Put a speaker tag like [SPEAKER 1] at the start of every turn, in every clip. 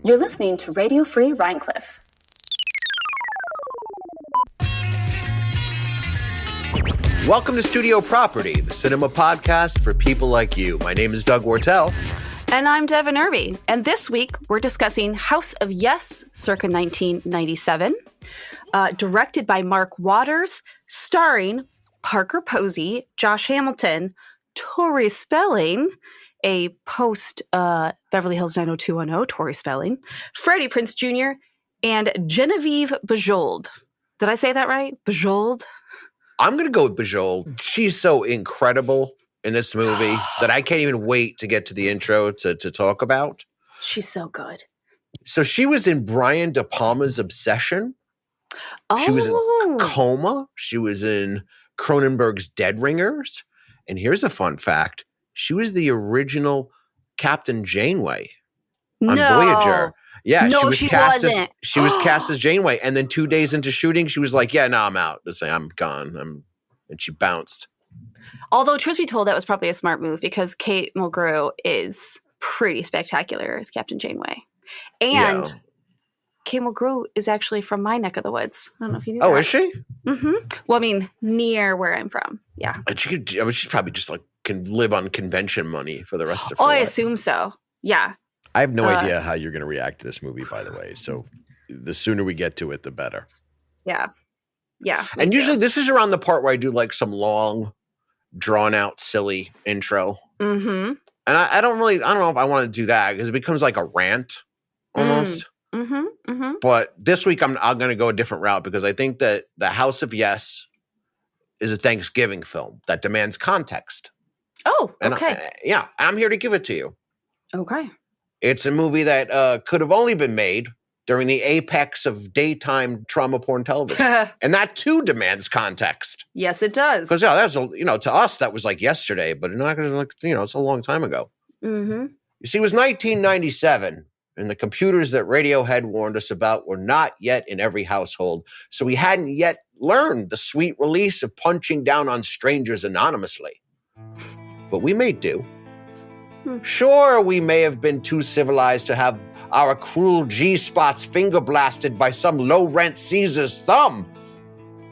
[SPEAKER 1] You're listening to Radio Free Rhinecliff.
[SPEAKER 2] Welcome to Studio Property, the cinema podcast for people like you. My name is Doug Wartell.
[SPEAKER 1] And I'm Devon and this week we're discussing House of Yes, circa 1997, directed by Mark Waters, starring Parker Posey, Josh Hamilton, Tori Spelling, a post Beverly Hills 90210 Tori Spelling, Freddie Prinze Jr., and Geneviève Bujold. Did I say that right? Bujold?
[SPEAKER 2] I'm going to go with Bujold. She's so incredible in this movie that I can't even wait to get to the intro to talk about.
[SPEAKER 1] She's so good.
[SPEAKER 2] So she was in Brian De Palma's Obsession.
[SPEAKER 1] Oh.
[SPEAKER 2] She was in Coma. She was in Cronenberg's Dead Ringers. And here's a fun fact. She was the original Captain Janeway on Voyager. Yeah,
[SPEAKER 1] no,
[SPEAKER 2] she
[SPEAKER 1] wasn't.
[SPEAKER 2] She was cast as Janeway, and then 2 days into shooting, she was like, "Yeah, no, I'm out. Just say I'm gone." And she bounced.
[SPEAKER 1] Although, truth be told, that was probably a smart move because Kate Mulgrew is pretty spectacular as Captain Janeway, and Kate Mulgrew is actually from my neck of the woods. I don't know if you knew.
[SPEAKER 2] Oh,
[SPEAKER 1] that.
[SPEAKER 2] Is she?
[SPEAKER 1] Mm-hmm. Well, I mean, near where I'm from. Yeah.
[SPEAKER 2] And she's probably just like can live on convention money for the rest of her
[SPEAKER 1] life.
[SPEAKER 2] life.
[SPEAKER 1] I assume so. Yeah.
[SPEAKER 3] I have no idea how you're going to react to this movie, by the way. So the sooner we get to it, the better.
[SPEAKER 1] Yeah. Yeah.
[SPEAKER 2] And usually this is around the part where I do like some long, drawn out, silly intro.
[SPEAKER 1] Mm-hmm.
[SPEAKER 2] And I don't know if I want to do that because it becomes like a rant almost.
[SPEAKER 1] Mm-hmm. Mm-hmm.
[SPEAKER 2] But this week I'm going to go a different route because I think that The House of Yes is a Thanksgiving film that demands context.
[SPEAKER 1] Oh, okay.
[SPEAKER 2] And I'm here to give it to you.
[SPEAKER 1] Okay.
[SPEAKER 2] It's a movie that could have only been made during the apex of daytime trauma porn television. And that too demands context.
[SPEAKER 1] Yes, it does.
[SPEAKER 2] Because that's to us that was like yesterday, but not gonna it's a long time ago.
[SPEAKER 1] Mm-hmm.
[SPEAKER 2] You see, it was 1997, and the computers that Radiohead warned us about were not yet in every household, so we hadn't yet learned the sweet release of punching down on strangers anonymously. But we may do. Sure, we may have been too civilized to have our cruel G-spots finger blasted by some low-rent Caesar's thumb.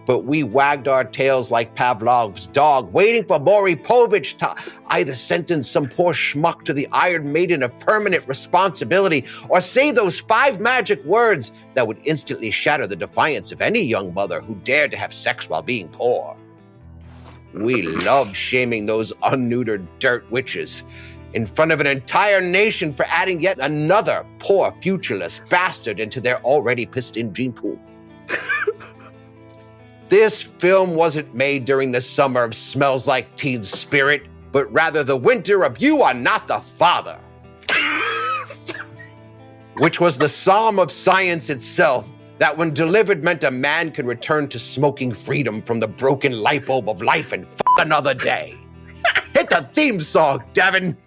[SPEAKER 2] But we wagged our tails like Pavlov's dog, waiting for Maury Povich to either sentence some poor schmuck to the Iron Maiden of permanent responsibility or say those 5 magic words that would instantly shatter the defiance of any young mother who dared to have sex while being poor. We loved shaming those unneutered dirt witches in front of an entire nation for adding yet another poor futureless bastard into their already pissed-in gene pool. This film wasn't made during the summer of Smells Like Teen Spirit, but rather the winter of You Are Not the Father, which was the psalm of science itself, that when delivered meant a man can return to smoking freedom from the broken light bulb of life and another day. Hit the theme song, Devon.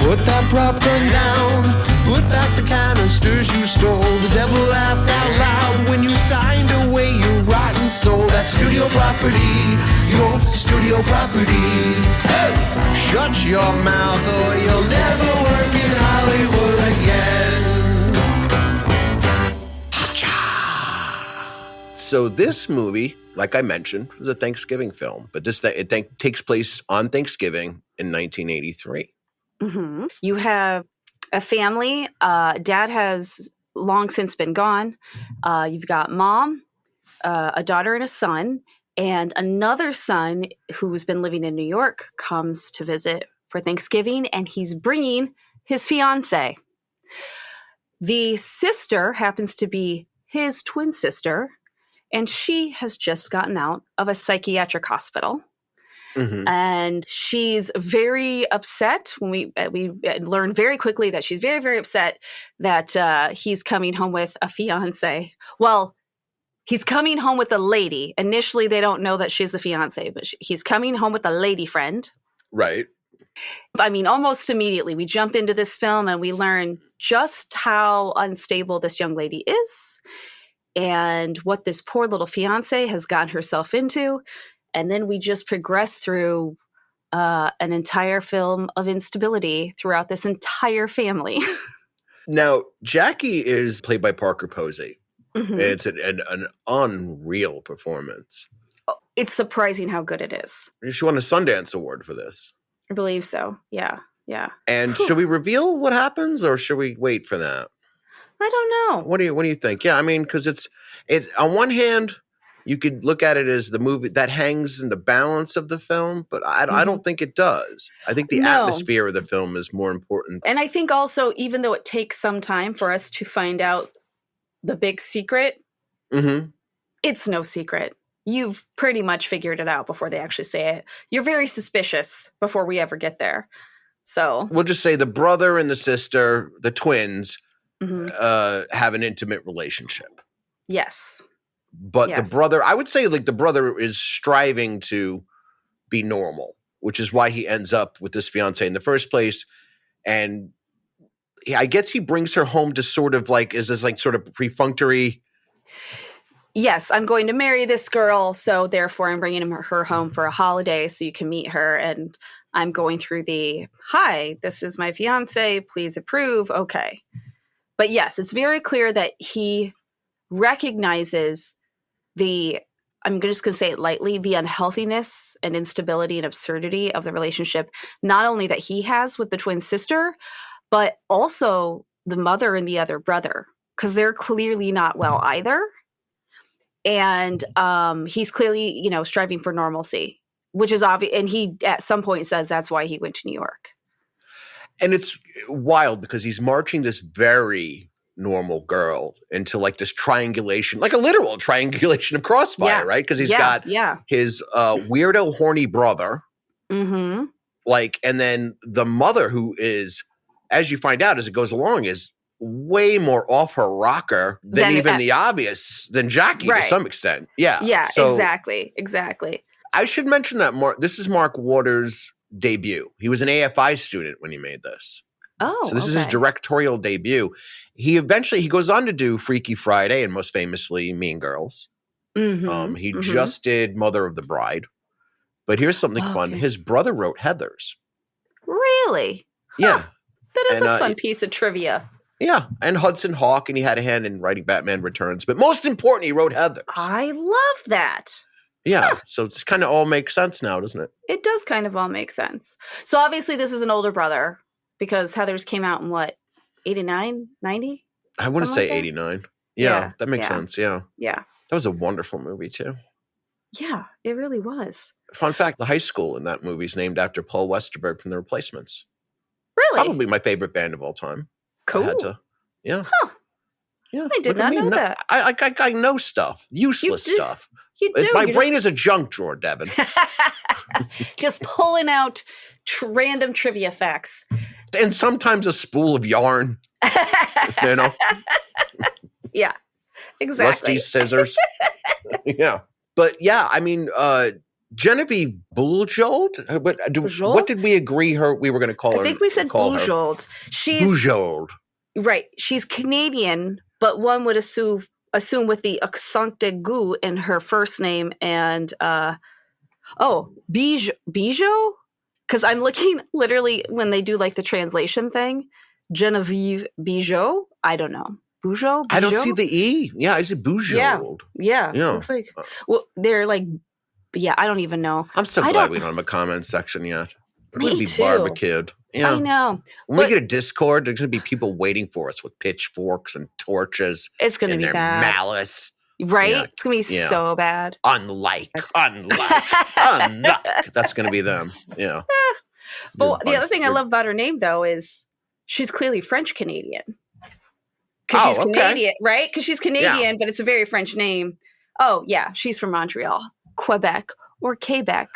[SPEAKER 4] Put that prop gun down, put back the canisters you stole. The devil laughed out loud when you signed away your rotten soul. That's studio property, your studio property. Hey! Shut your mouth or you'll never work in Hollywood again.
[SPEAKER 2] So this movie, like I mentioned, was a Thanksgiving film, but it takes place on Thanksgiving in 1983.
[SPEAKER 1] Mm-hmm. You have a family. Dad has long since been gone. You've got mom, a daughter and a son, and another son who's been living in New York comes to visit for Thanksgiving, and he's bringing his fiance. The sister happens to be his twin sister, and she has just gotten out of a psychiatric hospital. Mm-hmm. And she's very upset. When we learn very quickly that she's very, very upset that he's coming home with a fiance. Well, he's coming home with a lady. Initially, they don't know that she's the fiance, but he's coming home with a lady friend.
[SPEAKER 2] Right.
[SPEAKER 1] I mean, almost immediately, we jump into this film and we learn just how unstable this young lady is and what this poor little fiance has gotten herself into. And then we just progress through an entire film of instability throughout this entire family.
[SPEAKER 2] Now, Jackie is played by Parker Posey.
[SPEAKER 1] Mhm.
[SPEAKER 2] It's an unreal performance.
[SPEAKER 1] It's surprising how good it is.
[SPEAKER 2] She won a Sundance Award for this.
[SPEAKER 1] I believe so. Yeah.
[SPEAKER 2] And should we reveal what happens, or should we wait for that?
[SPEAKER 1] I don't know.
[SPEAKER 2] What do you think? Yeah, I mean, because it's on one hand, you could look at it as the movie that hangs in the balance of the film, but I don't think it does. I think the atmosphere of the film is more important.
[SPEAKER 1] And I think also, even though it takes some time for us to find out the big secret, it's no secret. You've pretty much figured it out before they actually say it. You're very suspicious before we ever get there. So
[SPEAKER 2] we'll just say the brother and the sister, the twins, have an intimate relationship.
[SPEAKER 1] Yes.
[SPEAKER 2] But the brother, I would say, like, the brother is striving to be normal, which is why he ends up with this fiance in the first place. And I guess he brings her home to sort of like, is this like sort of perfunctory?
[SPEAKER 1] Yes, I'm going to marry this girl, so therefore I'm bringing her home for a holiday so you can meet her. And I'm going through hi, this is my fiance, please approve. Okay. But yes, it's very clear that he recognizes I'm just going to say it lightly, the unhealthiness and instability and absurdity of the relationship, not only that he has with the twin sister, but also the mother and the other brother, because they're clearly not well either. And he's clearly, striving for normalcy, which is obvious. And he at some point says that's why he went to New York.
[SPEAKER 2] And it's wild because he's marching this very normal girl into like this triangulation, like a literal triangulation of Crossfire, right? Because he's got his weirdo horny brother, like, and then the mother, who is, as you find out as it goes along, is way more off her rocker than the obvious than Jackie to some extent. Yeah,
[SPEAKER 1] so, exactly.
[SPEAKER 2] I should mention that this is Mark Waters' debut. He was an AFI student when he made this.
[SPEAKER 1] Oh,
[SPEAKER 2] so this is his directorial debut. He goes on to do Freaky Friday and most famously Mean Girls. He just did Mother of the Bride. But here's something fun. His brother wrote Heathers.
[SPEAKER 1] Really?
[SPEAKER 2] Yeah.
[SPEAKER 1] That is a fun piece of trivia.
[SPEAKER 2] Yeah. And Hudson Hawk, and he had a hand in writing Batman Returns. But most important, he wrote Heathers.
[SPEAKER 1] I love that.
[SPEAKER 2] Yeah. So it's kind of all makes sense now, doesn't it?
[SPEAKER 1] It does kind of all make sense. So obviously this is an older brother, because Heathers came out in what, 89, 90?
[SPEAKER 2] I wouldn't say 89. Yeah, that makes sense. Yeah.
[SPEAKER 1] Yeah.
[SPEAKER 2] That was a wonderful movie too.
[SPEAKER 1] Yeah, it really was.
[SPEAKER 2] Fun fact, the high school in that movie is named after Paul Westerberg from The Replacements.
[SPEAKER 1] Really?
[SPEAKER 2] Probably my favorite band of all time.
[SPEAKER 1] Cool.
[SPEAKER 2] I had to, yeah.
[SPEAKER 1] Huh.
[SPEAKER 2] Yeah.
[SPEAKER 1] I did not know that.
[SPEAKER 2] I know stuff. Useless stuff.
[SPEAKER 1] You do.
[SPEAKER 2] My brain is a junk drawer, Devon.
[SPEAKER 1] Just pulling out random trivia facts.
[SPEAKER 2] And sometimes a spool of yarn.
[SPEAKER 1] Yeah, exactly.
[SPEAKER 2] Rusty scissors. Yeah. But yeah, I mean, Geneviève Bujold? What did we agree we were going to call her?
[SPEAKER 1] I think we said Bujold. She's
[SPEAKER 2] Bujold.
[SPEAKER 1] Right. She's Canadian, but one would assume with the accent aigu in her first name and Bujold? Because I'm looking literally when they do like the translation thing, Geneviève Bujold. I don't know. Bujold?
[SPEAKER 2] I don't see the E. Yeah, I see Bujold.
[SPEAKER 1] Yeah. Looks like, well, they're like, I don't even know.
[SPEAKER 2] I'm so glad we don't have a comment section yet. We're going to be
[SPEAKER 1] too.
[SPEAKER 2] barbecued. Yeah.
[SPEAKER 1] I know.
[SPEAKER 2] When we get a Discord, there's going to be people waiting for us with pitchforks and torches.
[SPEAKER 1] It's going to be bad.
[SPEAKER 2] Malice.
[SPEAKER 1] Right? Yeah. It's going to be so bad.
[SPEAKER 2] Unlike. That's going to be them. Yeah.
[SPEAKER 1] But the other thing I love about her name, though, is she's clearly French-Canadian. Because she's Canadian, right? Because she's Canadian, but it's a very French name. Oh, yeah. She's from Montreal, Quebec, or Quebec,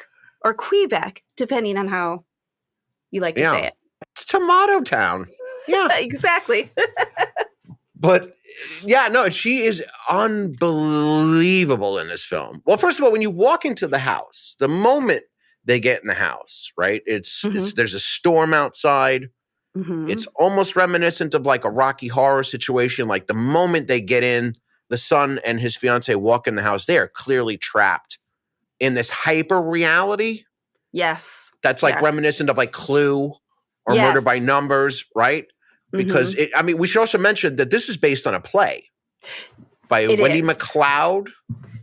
[SPEAKER 1] or Quebec, depending on how you like to say it.
[SPEAKER 2] Tomato Town. Yeah.
[SPEAKER 1] Exactly.
[SPEAKER 2] But yeah, no, she is unbelievable in this film. Well, first of all, when you walk into the house, the moment they get in the house, right? It's there's a storm outside. It's almost reminiscent of like a Rocky Horror situation. Like the moment they get in, the son and his fiance walk in the house, they are clearly trapped in this hyper reality
[SPEAKER 1] Yes.
[SPEAKER 2] That's like
[SPEAKER 1] Yes.
[SPEAKER 2] reminiscent of like Clue or Murder by Numbers, right? Because we should also mention that this is based on a play by Wendy MacLeod.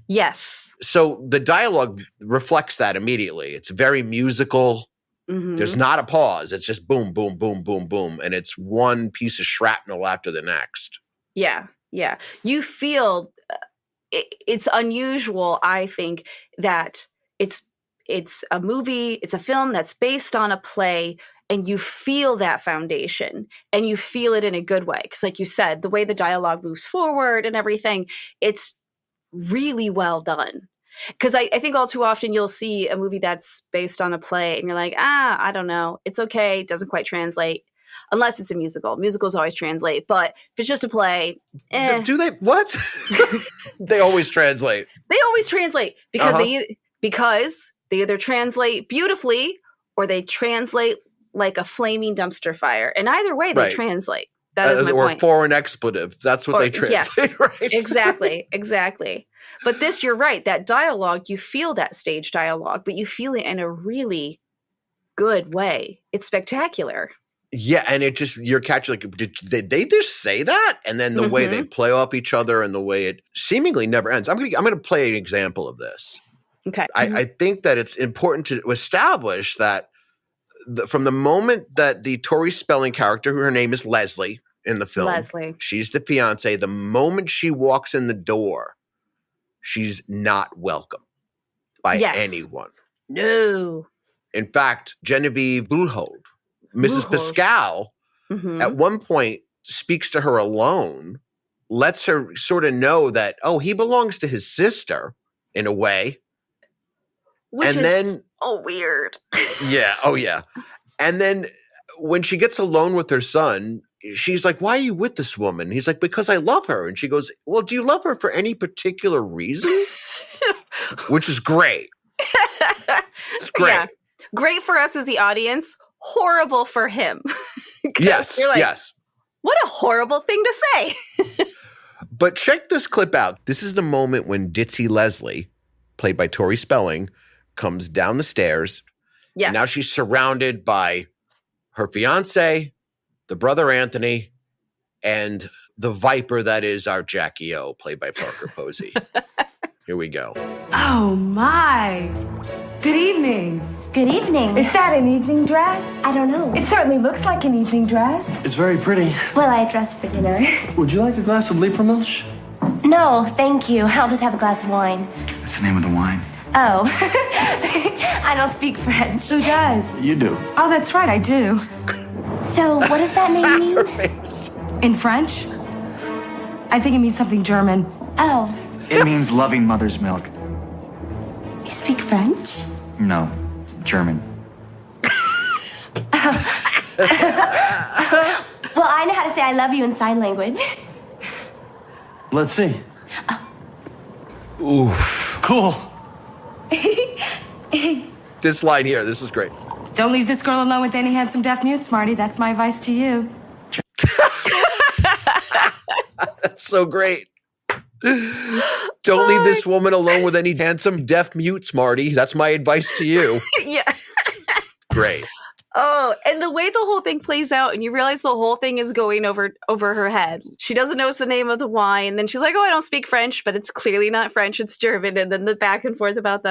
[SPEAKER 1] Yes.
[SPEAKER 2] So the dialogue reflects that immediately. It's very musical. There's not a pause. It's just boom, boom, boom, boom, boom. And it's one piece of shrapnel after the next.
[SPEAKER 1] Yeah. Yeah. You feel it's unusual, I think, that it's a movie, it's a film that's based on a play, and you feel that foundation, and you feel it in a good way. Because like you said, the way the dialogue moves forward and everything, it's really well done. Because I think all too often you'll see a movie that's based on a play and you're like, I don't know. It's okay. It doesn't quite translate. Unless it's a musical. Musicals always translate. But if it's just a play,
[SPEAKER 2] Do they? What? They always translate.
[SPEAKER 1] They always translate because they either translate beautifully or they translate like a flaming dumpster fire. And either way, they translate. That is my
[SPEAKER 2] or
[SPEAKER 1] point.
[SPEAKER 2] foreign expletive. That's what they translate, right?
[SPEAKER 1] Exactly. But this, you're right. That dialogue, you feel that stage dialogue, but you feel it in a really good way. It's spectacular.
[SPEAKER 2] Yeah, and it just, you're catching, like, did they just say that? And then the way they play off each other and the way it seemingly never ends. I'm gonna play an example of this.
[SPEAKER 1] Okay.
[SPEAKER 2] I think that it's important to establish that from the moment that the Tori Spelling character, her name is Leslie in the film, she's the fiance, the moment she walks in the door, she's not welcome by anyone.
[SPEAKER 1] No.
[SPEAKER 2] In fact, Geneviève Bujold, Mrs. Pascal, at one point speaks to her alone, lets her sort of know that, he belongs to his sister in a way.
[SPEAKER 1] Which is so weird.
[SPEAKER 2] Yeah. Oh, yeah. And then when she gets alone with her son, she's like, why are you with this woman? He's like, because I love her. And she goes, well, do you love her for any particular reason? Which is great. It's great.
[SPEAKER 1] Yeah. Great for us as the audience. Horrible for him.
[SPEAKER 2] Yes.
[SPEAKER 1] You're like,
[SPEAKER 2] yes.
[SPEAKER 1] What a horrible thing to say.
[SPEAKER 2] But check this clip out. This is the moment when Ditzy Leslie, played by Tori Spelling, comes down the stairs.
[SPEAKER 1] Yes.
[SPEAKER 2] And now she's surrounded by her fiance, the brother Anthony, and the viper that is our Jackie O, played by Parker Posey. Here we go.
[SPEAKER 5] Oh, my. Good evening.
[SPEAKER 6] Good evening.
[SPEAKER 5] Is that an evening dress?
[SPEAKER 6] I don't know.
[SPEAKER 5] It certainly looks like an evening dress.
[SPEAKER 7] It's very pretty.
[SPEAKER 6] Well, I dressed for dinner.
[SPEAKER 7] Would you like a glass of Liefermilch?
[SPEAKER 6] No, thank you. I'll just have a glass of wine.
[SPEAKER 7] That's the name of the wine.
[SPEAKER 6] Oh. I don't speak French.
[SPEAKER 5] Who does?
[SPEAKER 7] You do.
[SPEAKER 5] Oh, that's right, I do.
[SPEAKER 6] So, what does that name mean?
[SPEAKER 2] Her face.
[SPEAKER 5] In French? I think it means something German.
[SPEAKER 6] Oh.
[SPEAKER 7] It means loving mother's milk.
[SPEAKER 6] You speak French?
[SPEAKER 7] No, German.
[SPEAKER 6] Well, I know how to say I love you in sign language.
[SPEAKER 7] Let's see.
[SPEAKER 2] Ooh.
[SPEAKER 7] Cool.
[SPEAKER 2] This line here, this is great.
[SPEAKER 5] Don't leave this girl alone with any handsome deaf mutes, Marty. That's my advice to you.
[SPEAKER 2] That's so great. Don't leave this woman alone with any handsome deaf mutes, Marty. That's my advice to you.
[SPEAKER 1] Yeah.
[SPEAKER 2] Great.
[SPEAKER 1] Oh, and the way the whole thing plays out, and you realize the whole thing is going over her head. She doesn't know the name of the wine. Then she's like, I don't speak French, but it's clearly not French, it's German. And then the back and forth about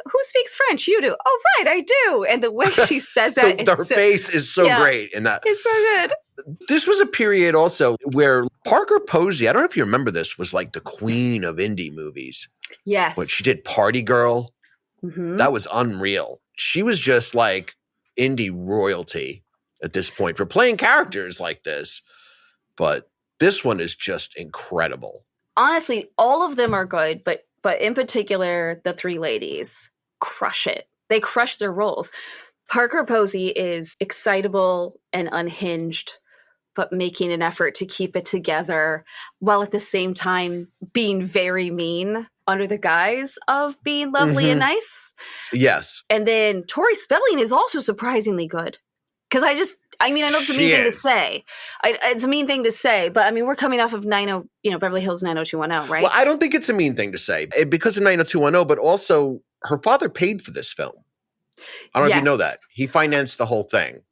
[SPEAKER 1] who speaks French? You do. Oh, right, I do. And the way she says that.
[SPEAKER 2] Her face is so great in that.
[SPEAKER 1] It's so good.
[SPEAKER 2] This was a period also where Parker Posey, I don't know if you remember this, was like the queen of indie movies.
[SPEAKER 1] Yes.
[SPEAKER 2] When she did Party Girl, that was unreal. She was just like indie royalty at this point for playing characters like this. But this one is just incredible.
[SPEAKER 1] Honestly, all of them are good, but in particular, the three ladies crush it. They crush their roles. Parker Posey is excitable and unhinged, but making an effort to keep it together while at the same time being very mean under the guise of being lovely and nice.
[SPEAKER 2] Yes.
[SPEAKER 1] And then Tori Spelling is also surprisingly good. Because I know it's a mean thing to say. It's a mean thing to say, but I mean, we're coming off of Beverly Hills 90210, right?
[SPEAKER 2] Well, I don't think it's a mean thing to say because of 90210, but also her father paid for this film. I don't know if you
[SPEAKER 1] Yes.
[SPEAKER 2] know that. He financed the whole thing.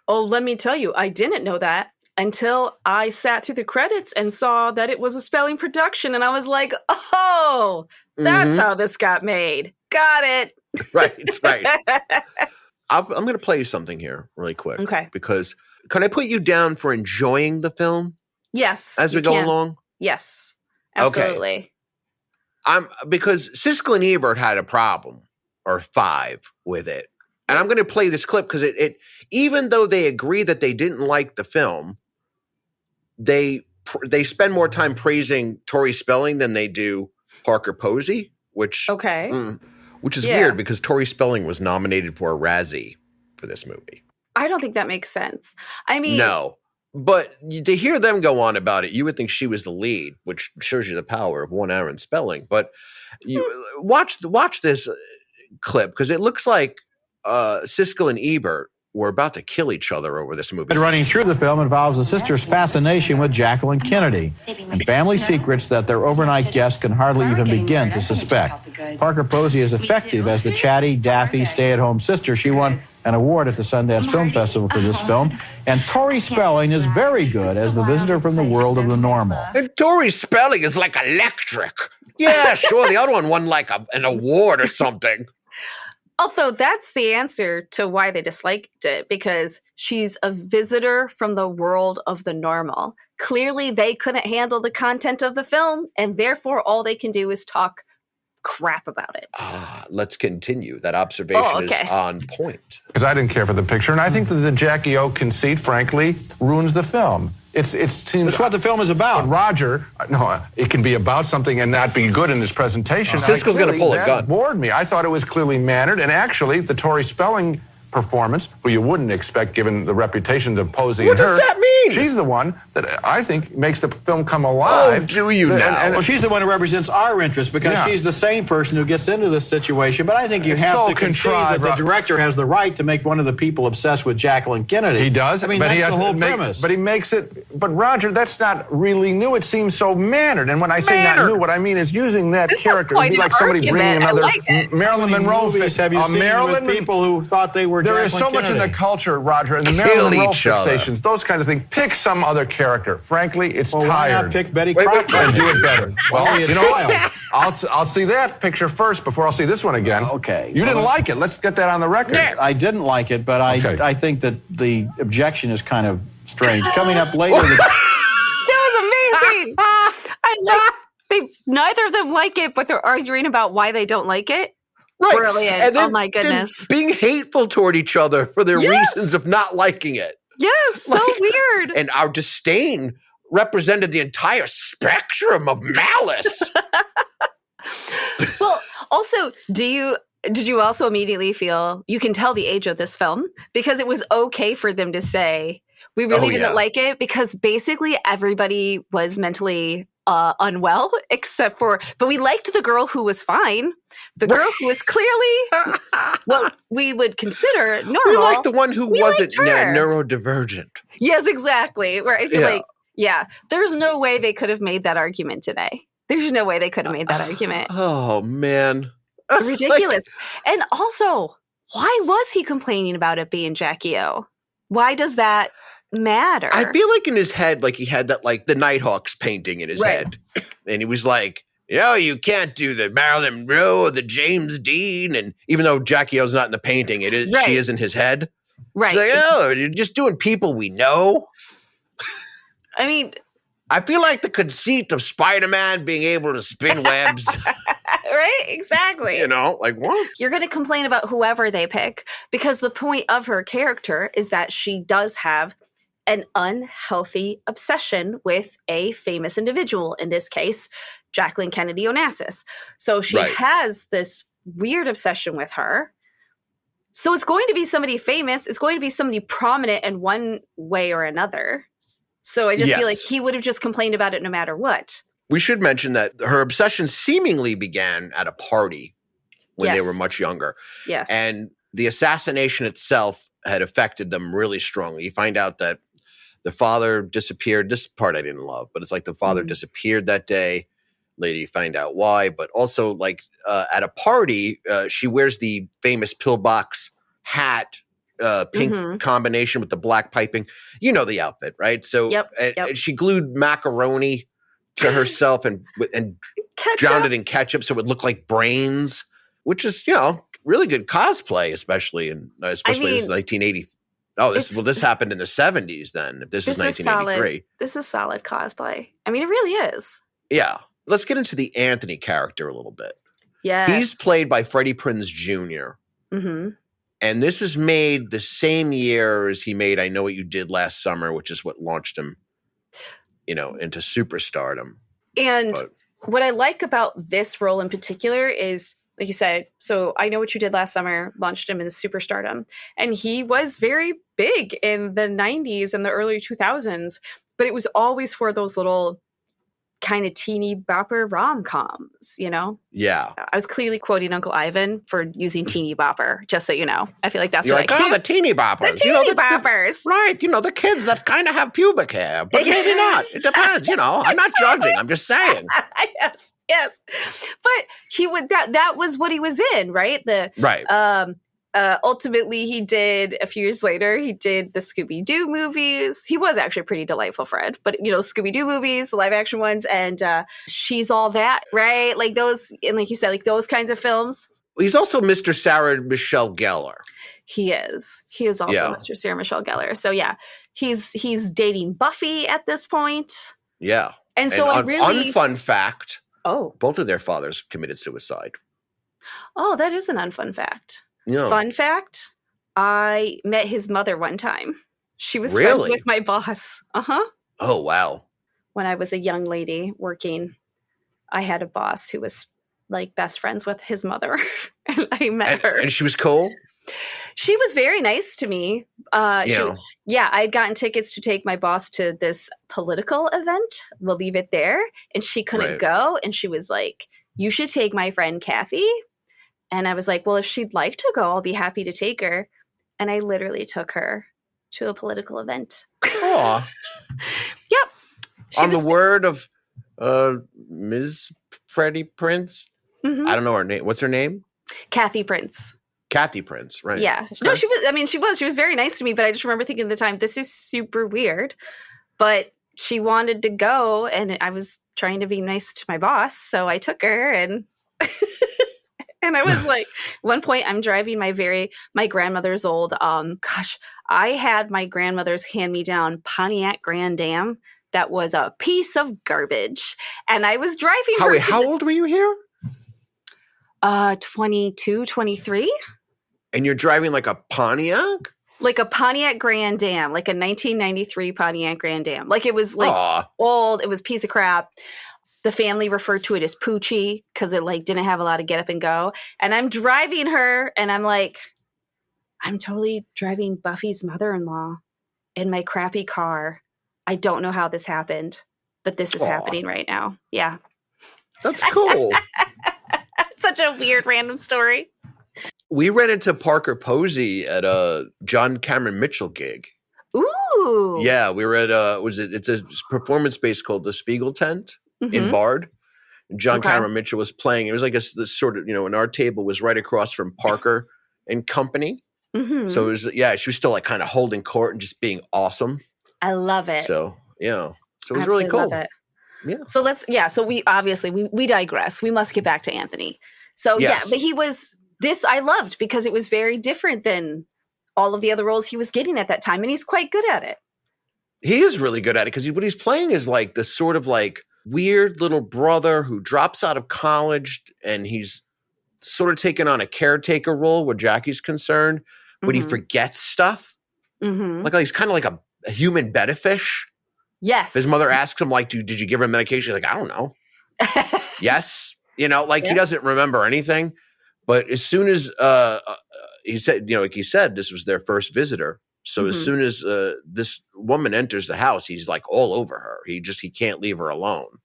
[SPEAKER 1] Oh, let me tell you, I didn't know that until I sat through the credits and saw that it was a Spelling production. And I was like, oh, that's how this got made. Got it.
[SPEAKER 2] Right. I'm going to play you something here really quick.
[SPEAKER 1] Okay.
[SPEAKER 2] Because can I put you down for enjoying the film
[SPEAKER 1] Yes.
[SPEAKER 2] as we go along?
[SPEAKER 1] Yes.
[SPEAKER 2] Okay.
[SPEAKER 1] Absolutely.
[SPEAKER 2] Because Siskel and Ebert had a problem, or 5, with it. And I'm going to play this clip because it even though they agree that they didn't like the film, they spend more time praising Tori Spelling than they do Parker Posey, which is weird because Tori Spelling was nominated for a Razzie for this movie.
[SPEAKER 1] I don't think that makes sense. I mean,
[SPEAKER 2] no, but to hear them go on about it, you would think she was the lead, which shows you the power of one Aaron Spelling. But you watch this clip because it looks like Siskel and Ebert were about to kill each other over this movie.
[SPEAKER 8] Running through the film involves a sister's fascination with Jacqueline Kennedy and family secrets that their overnight guests can hardly even begin to suspect. Parker Posey is effective as the chatty, daffy, stay-at-home sister. She won an award at the Sundance Film Festival for this film. And Tori Spelling is very good as the visitor from the world of the normal.
[SPEAKER 2] And Tori Spelling is like electric. Yeah, sure. The other one won like an award or something.
[SPEAKER 1] Although that's the answer to why they disliked it, because she's a visitor from the world of the normal. Clearly, they couldn't handle the content of the film, and therefore all they can do is talk crap about it.
[SPEAKER 2] Let's continue. That observation is on point.
[SPEAKER 9] Because I didn't care for the picture, and I think that the Jackie O conceit, frankly, ruins the film. It's
[SPEAKER 8] what the film is about.
[SPEAKER 9] But Roger, no, it can be about something and not be good in this presentation.
[SPEAKER 2] Siskel's going to pull a gun.
[SPEAKER 9] That bored me. I thought it was clearly mannered, and actually, the Tori Spelling performance, who you wouldn't expect given the reputation of Posey and her.
[SPEAKER 2] What does that mean?
[SPEAKER 9] She's the one that I think makes the film come alive.
[SPEAKER 2] Oh, do you now?
[SPEAKER 8] Well, she's the one who represents our interest because she's the same person who gets into this situation. But I think you have to concede that the director has the right to make one of the people obsessed with Jacqueline Kennedy.
[SPEAKER 9] He does.
[SPEAKER 8] I mean, that's the whole premise.
[SPEAKER 9] But he makes it. But Roger, that's not really new. It seems so mannered. And when I say not new, what I mean is using that character to be like somebody bringing another Marilyn Monroe.
[SPEAKER 8] Have you seen with people who thought they were
[SPEAKER 9] There is
[SPEAKER 8] Jacqueline
[SPEAKER 9] so much in
[SPEAKER 8] Kennedy?
[SPEAKER 9] the culture, Roger, and the Marilyn Monroe fixations, those kind of things. Pick some other character. Frankly, it's tired.
[SPEAKER 8] Why not pick Betty Crocker
[SPEAKER 9] and do it better? Well,
[SPEAKER 8] you know,
[SPEAKER 9] I'll see that picture first before I'll see this one again.
[SPEAKER 8] Okay.
[SPEAKER 9] You didn't like it. Let's get that on the record.
[SPEAKER 8] I didn't like it, but I think that the objection is kind of strange. Coming up later.
[SPEAKER 1] That was amazing. I like neither of them like it, but they're arguing about why they don't like it.
[SPEAKER 2] Right.
[SPEAKER 1] Brilliant.
[SPEAKER 2] And then,
[SPEAKER 1] oh my goodness.
[SPEAKER 2] Being hateful toward each other for their reasons of not liking it.
[SPEAKER 1] Yes, so weird.
[SPEAKER 2] And our disdain represented the entire spectrum of malice.
[SPEAKER 1] Well, also, did you also immediately feel you can tell the age of this film because it was okay for them to say we really didn't like it because basically everybody was mentally unwell except for, but we liked the girl who was fine. The girl who was clearly what we would consider normal.
[SPEAKER 2] We liked the one who wasn't neurodivergent.
[SPEAKER 1] Yes, exactly. Where I feel like, there's no way they could have made that argument today. There's no way they could have made that argument.
[SPEAKER 2] Oh, man.
[SPEAKER 1] Ridiculous. And also, why was he complaining about it being Jackie O? Why does that matter?
[SPEAKER 2] I feel like in his head, like he had that, like the Nighthawks painting in his head. And he was like, you can't do the Marilyn Monroe or the James Dean. And even though Jackie O's not in the painting, she is in his head.
[SPEAKER 1] Right.
[SPEAKER 2] He's like, you're just doing people we know.
[SPEAKER 1] I mean,
[SPEAKER 2] I feel like the conceit of Spider-Man being able to spin webs.
[SPEAKER 1] Right? Exactly.
[SPEAKER 2] Like what?
[SPEAKER 1] You're going to complain about whoever they pick because the point of her character is that she does have an unhealthy obsession with a famous individual, in this case, Jacqueline Kennedy Onassis. So she has this weird obsession with her. So it's going to be somebody famous. It's going to be somebody prominent in one way or another. So I just feel like he would have just complained about it no matter what.
[SPEAKER 2] We should mention that her obsession seemingly began at a party when they were much younger.
[SPEAKER 1] Yes.
[SPEAKER 2] And the assassination itself had affected them really strongly. You find out that the father disappeared. This part I didn't love, but it's like the father disappeared that day. Later you find out why. But also like at a party, she wears the famous pillbox hat, pink combination with the black piping. You know the outfit, right? So and she glued macaroni to herself and drowned it in ketchup so it would look like brains, which is, really good cosplay, especially this is 1980. Oh, this happened in the 70s then, if this is 1983.
[SPEAKER 1] This is solid cosplay. I mean, it really is.
[SPEAKER 2] Yeah. Let's get into the Anthony character a little bit.
[SPEAKER 1] Yeah.
[SPEAKER 2] He's played by Freddie Prinze Jr.
[SPEAKER 1] Mm-hmm.
[SPEAKER 2] And this is made the same year as he made I Know What You Did Last Summer, which is what launched him, into superstardom.
[SPEAKER 1] And what I like about this role in particular is, like you said, so I Know What You Did Last Summer launched him into superstardom. And he was very big in the 90s and the early 2000s, but it was always for those little kind of teeny bopper rom-coms,
[SPEAKER 2] Yeah.
[SPEAKER 1] I was clearly quoting Uncle Ivan for using teeny bopper, just so you know. I feel like that's
[SPEAKER 2] You're
[SPEAKER 1] what
[SPEAKER 2] like, the teeny boppers.
[SPEAKER 1] The teeny boppers.
[SPEAKER 2] Right. The kids that kind of have pubic hair, but maybe not. It depends, I'm not judging. I'm just saying.
[SPEAKER 1] Yes. But he would, that was what he was in, right?
[SPEAKER 2] Right.
[SPEAKER 1] Ultimately, he did, a few years later, he did the Scooby-Doo movies. He was actually a pretty delightful Fred, but, Scooby-Doo movies, the live action ones, and She's All That, right? Like those, and like you said, like those kinds of films.
[SPEAKER 2] He's also Mr. Sarah Michelle Gellar.
[SPEAKER 1] He is also Mr. Sarah Michelle Gellar. So yeah, he's dating Buffy at this point.
[SPEAKER 2] Yeah.
[SPEAKER 1] And so
[SPEAKER 2] unfun fact.
[SPEAKER 1] Oh.
[SPEAKER 2] Both of their fathers committed suicide.
[SPEAKER 1] Oh, that is an unfun fact.
[SPEAKER 2] Yeah.
[SPEAKER 1] Fun fact, I met his mother one time. She was friends with my boss. Uh-huh.
[SPEAKER 2] Oh, wow.
[SPEAKER 1] When I was a young lady working, I had a boss who was like best friends with his mother. And I met her.
[SPEAKER 2] And she was cool?
[SPEAKER 1] She was very nice to me. I had gotten tickets to take my boss to this political event. We'll leave it there. And she couldn't go. And she was like, you should take my friend Kathy. And I was like, well, if she'd like to go, I'll be happy to take her. And I literally took her to a political event.
[SPEAKER 2] Aw.
[SPEAKER 1] Yep.
[SPEAKER 2] On the word of Ms. Freddie Prinze?
[SPEAKER 1] Mm-hmm.
[SPEAKER 2] I don't know her name. What's her name?
[SPEAKER 1] Kathy Prinze.
[SPEAKER 2] Kathy Prinze, right.
[SPEAKER 1] Yeah. Okay. No, she was very nice to me, but I just remember thinking at the time, this is super weird. But she wanted to go, and I was trying to be nice to my boss, so I took her, and and I was like, one point I'm driving my grandmother's old, I had my grandmother's hand-me-down Pontiac Grand Am that was a piece of garbage. And I was driving her.
[SPEAKER 2] How old were you here?
[SPEAKER 1] 22, 23.
[SPEAKER 2] And you're driving like a Pontiac?
[SPEAKER 1] Like a Pontiac Grand Am, like a 1993 Pontiac Grand Am. Like it was like old, it was a piece of crap. The family referred to it as Poochie because it like didn't have a lot of get up and go. And I'm driving her and I'm like, I'm totally driving Buffy's mother-in-law in my crappy car. I don't know how this happened, but this is happening right now. Yeah.
[SPEAKER 2] That's cool.
[SPEAKER 1] Such a weird random story.
[SPEAKER 2] We ran into Parker Posey at a John Cameron Mitchell gig.
[SPEAKER 1] Ooh.
[SPEAKER 2] Yeah, we were at it's a performance space called the Spiegel Tent in Bard. And John Cameron Mitchell was playing. It was like this sort of, and our table was right across from Parker and Company.
[SPEAKER 1] Mm-hmm.
[SPEAKER 2] So it was, she was still like kind of holding court and just being awesome.
[SPEAKER 1] I love it.
[SPEAKER 2] So, yeah. So it was
[SPEAKER 1] Absolutely
[SPEAKER 2] really cool.
[SPEAKER 1] Love it.
[SPEAKER 2] Yeah.
[SPEAKER 1] So we obviously, we digress. We must get back to Anthony. So but he was, this I loved because it was very different than all of the other roles he was getting at that time. And he's quite good at it.
[SPEAKER 2] He is really good at it because what he's playing is like this sort of like weird little brother who drops out of college and he's sort of taken on a caretaker role where Jackie's concerned, but he forgets stuff.
[SPEAKER 1] Mm-hmm.
[SPEAKER 2] Like he's kind of like a human betterfish.
[SPEAKER 1] Yes.
[SPEAKER 2] His mother asks him, like, did you give her medication? He's like, I don't know. Yes. He doesn't remember anything. But as soon as he said, like he said, this was their first visitor. So as soon as this woman enters the house, he's like all over her. He can't leave her alone.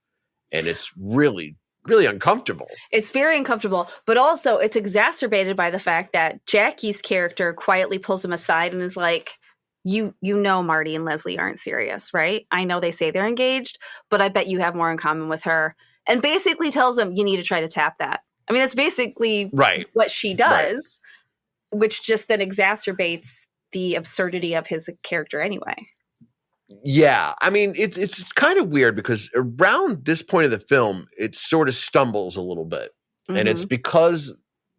[SPEAKER 2] And it's really, really uncomfortable. It's
[SPEAKER 1] very uncomfortable. But also it's exacerbated by the fact that Jackie's character quietly pulls him aside and is like, you know Marty and Leslie aren't serious, right? I know they say they're engaged, but I bet you have more in common with her. And basically tells him, you need to try to tap that. I mean, that's basically what she does. which just then exacerbates the absurdity of his character anyway.
[SPEAKER 2] Yeah, I mean, it's kind of weird because around this point of the film, it sort of stumbles a little bit, and it's because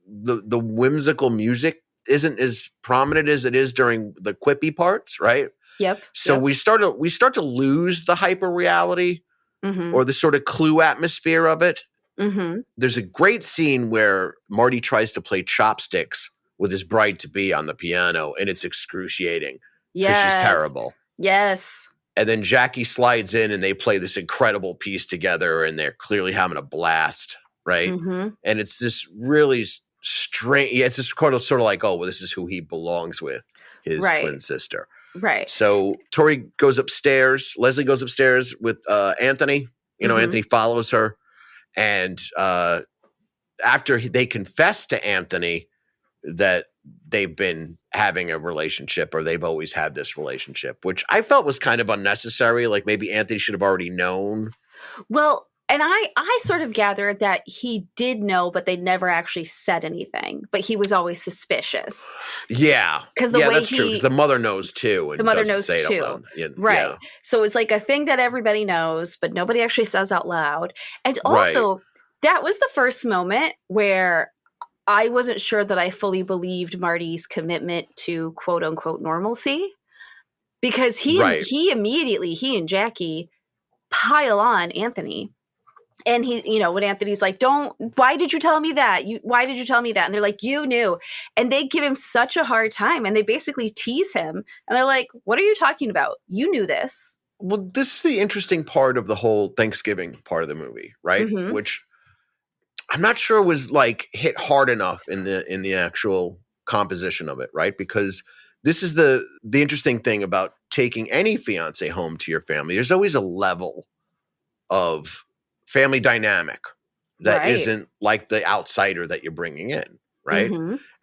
[SPEAKER 2] the whimsical music isn't as prominent as it is during the quippy parts, right?
[SPEAKER 1] Yep.
[SPEAKER 2] So we start to lose the hyper reality or the sort of Clue atmosphere of it. There's a great scene where Marty tries to play chopsticks with his bride to be on the piano, and it's excruciating because she's terrible.
[SPEAKER 1] Yes.
[SPEAKER 2] And then Jackie slides in and they play this incredible piece together and they're clearly having a blast, right? And it's this really strange, it's just sort of like, oh, well, this is who he belongs with, his twin sister.
[SPEAKER 1] Right.
[SPEAKER 2] So Tori goes upstairs, Leslie goes upstairs with Anthony. You know, Anthony follows her. And after they confess to Anthony that they've been having a relationship or they've always had this relationship, which I felt was kind of unnecessary. Like maybe Anthony should have already known.
[SPEAKER 1] Well, and I sort of gathered that he did know, but they never actually said anything. But he was always suspicious.
[SPEAKER 2] Yeah.
[SPEAKER 1] Because the way
[SPEAKER 2] that's true. Because the mother knows too. And
[SPEAKER 1] the mother
[SPEAKER 2] doesn't
[SPEAKER 1] knows
[SPEAKER 2] say it
[SPEAKER 1] too.
[SPEAKER 2] out loud.
[SPEAKER 1] Right.
[SPEAKER 2] Yeah.
[SPEAKER 1] So it's like a thing that everybody knows, but nobody actually says out loud. And also, that was the first moment where I wasn't sure that I fully believed Marty's commitment to quote unquote normalcy. Because he and Jackie pile on Anthony. And he, you know, when Anthony's like, why did you tell me that? Why did you tell me that? And they're like, you knew. And they give him such a hard time and they basically tease him. And they're like, what are you talking about? You knew this.
[SPEAKER 2] Well, this is the interesting part of the whole Thanksgiving part of the movie, right? Which I'm not sure was like hit hard enough in the actual composition of it, right? Because this is the interesting thing about taking any fiance home to your family. There's always a level of family dynamic that isn't like the outsider that you're bringing in, right?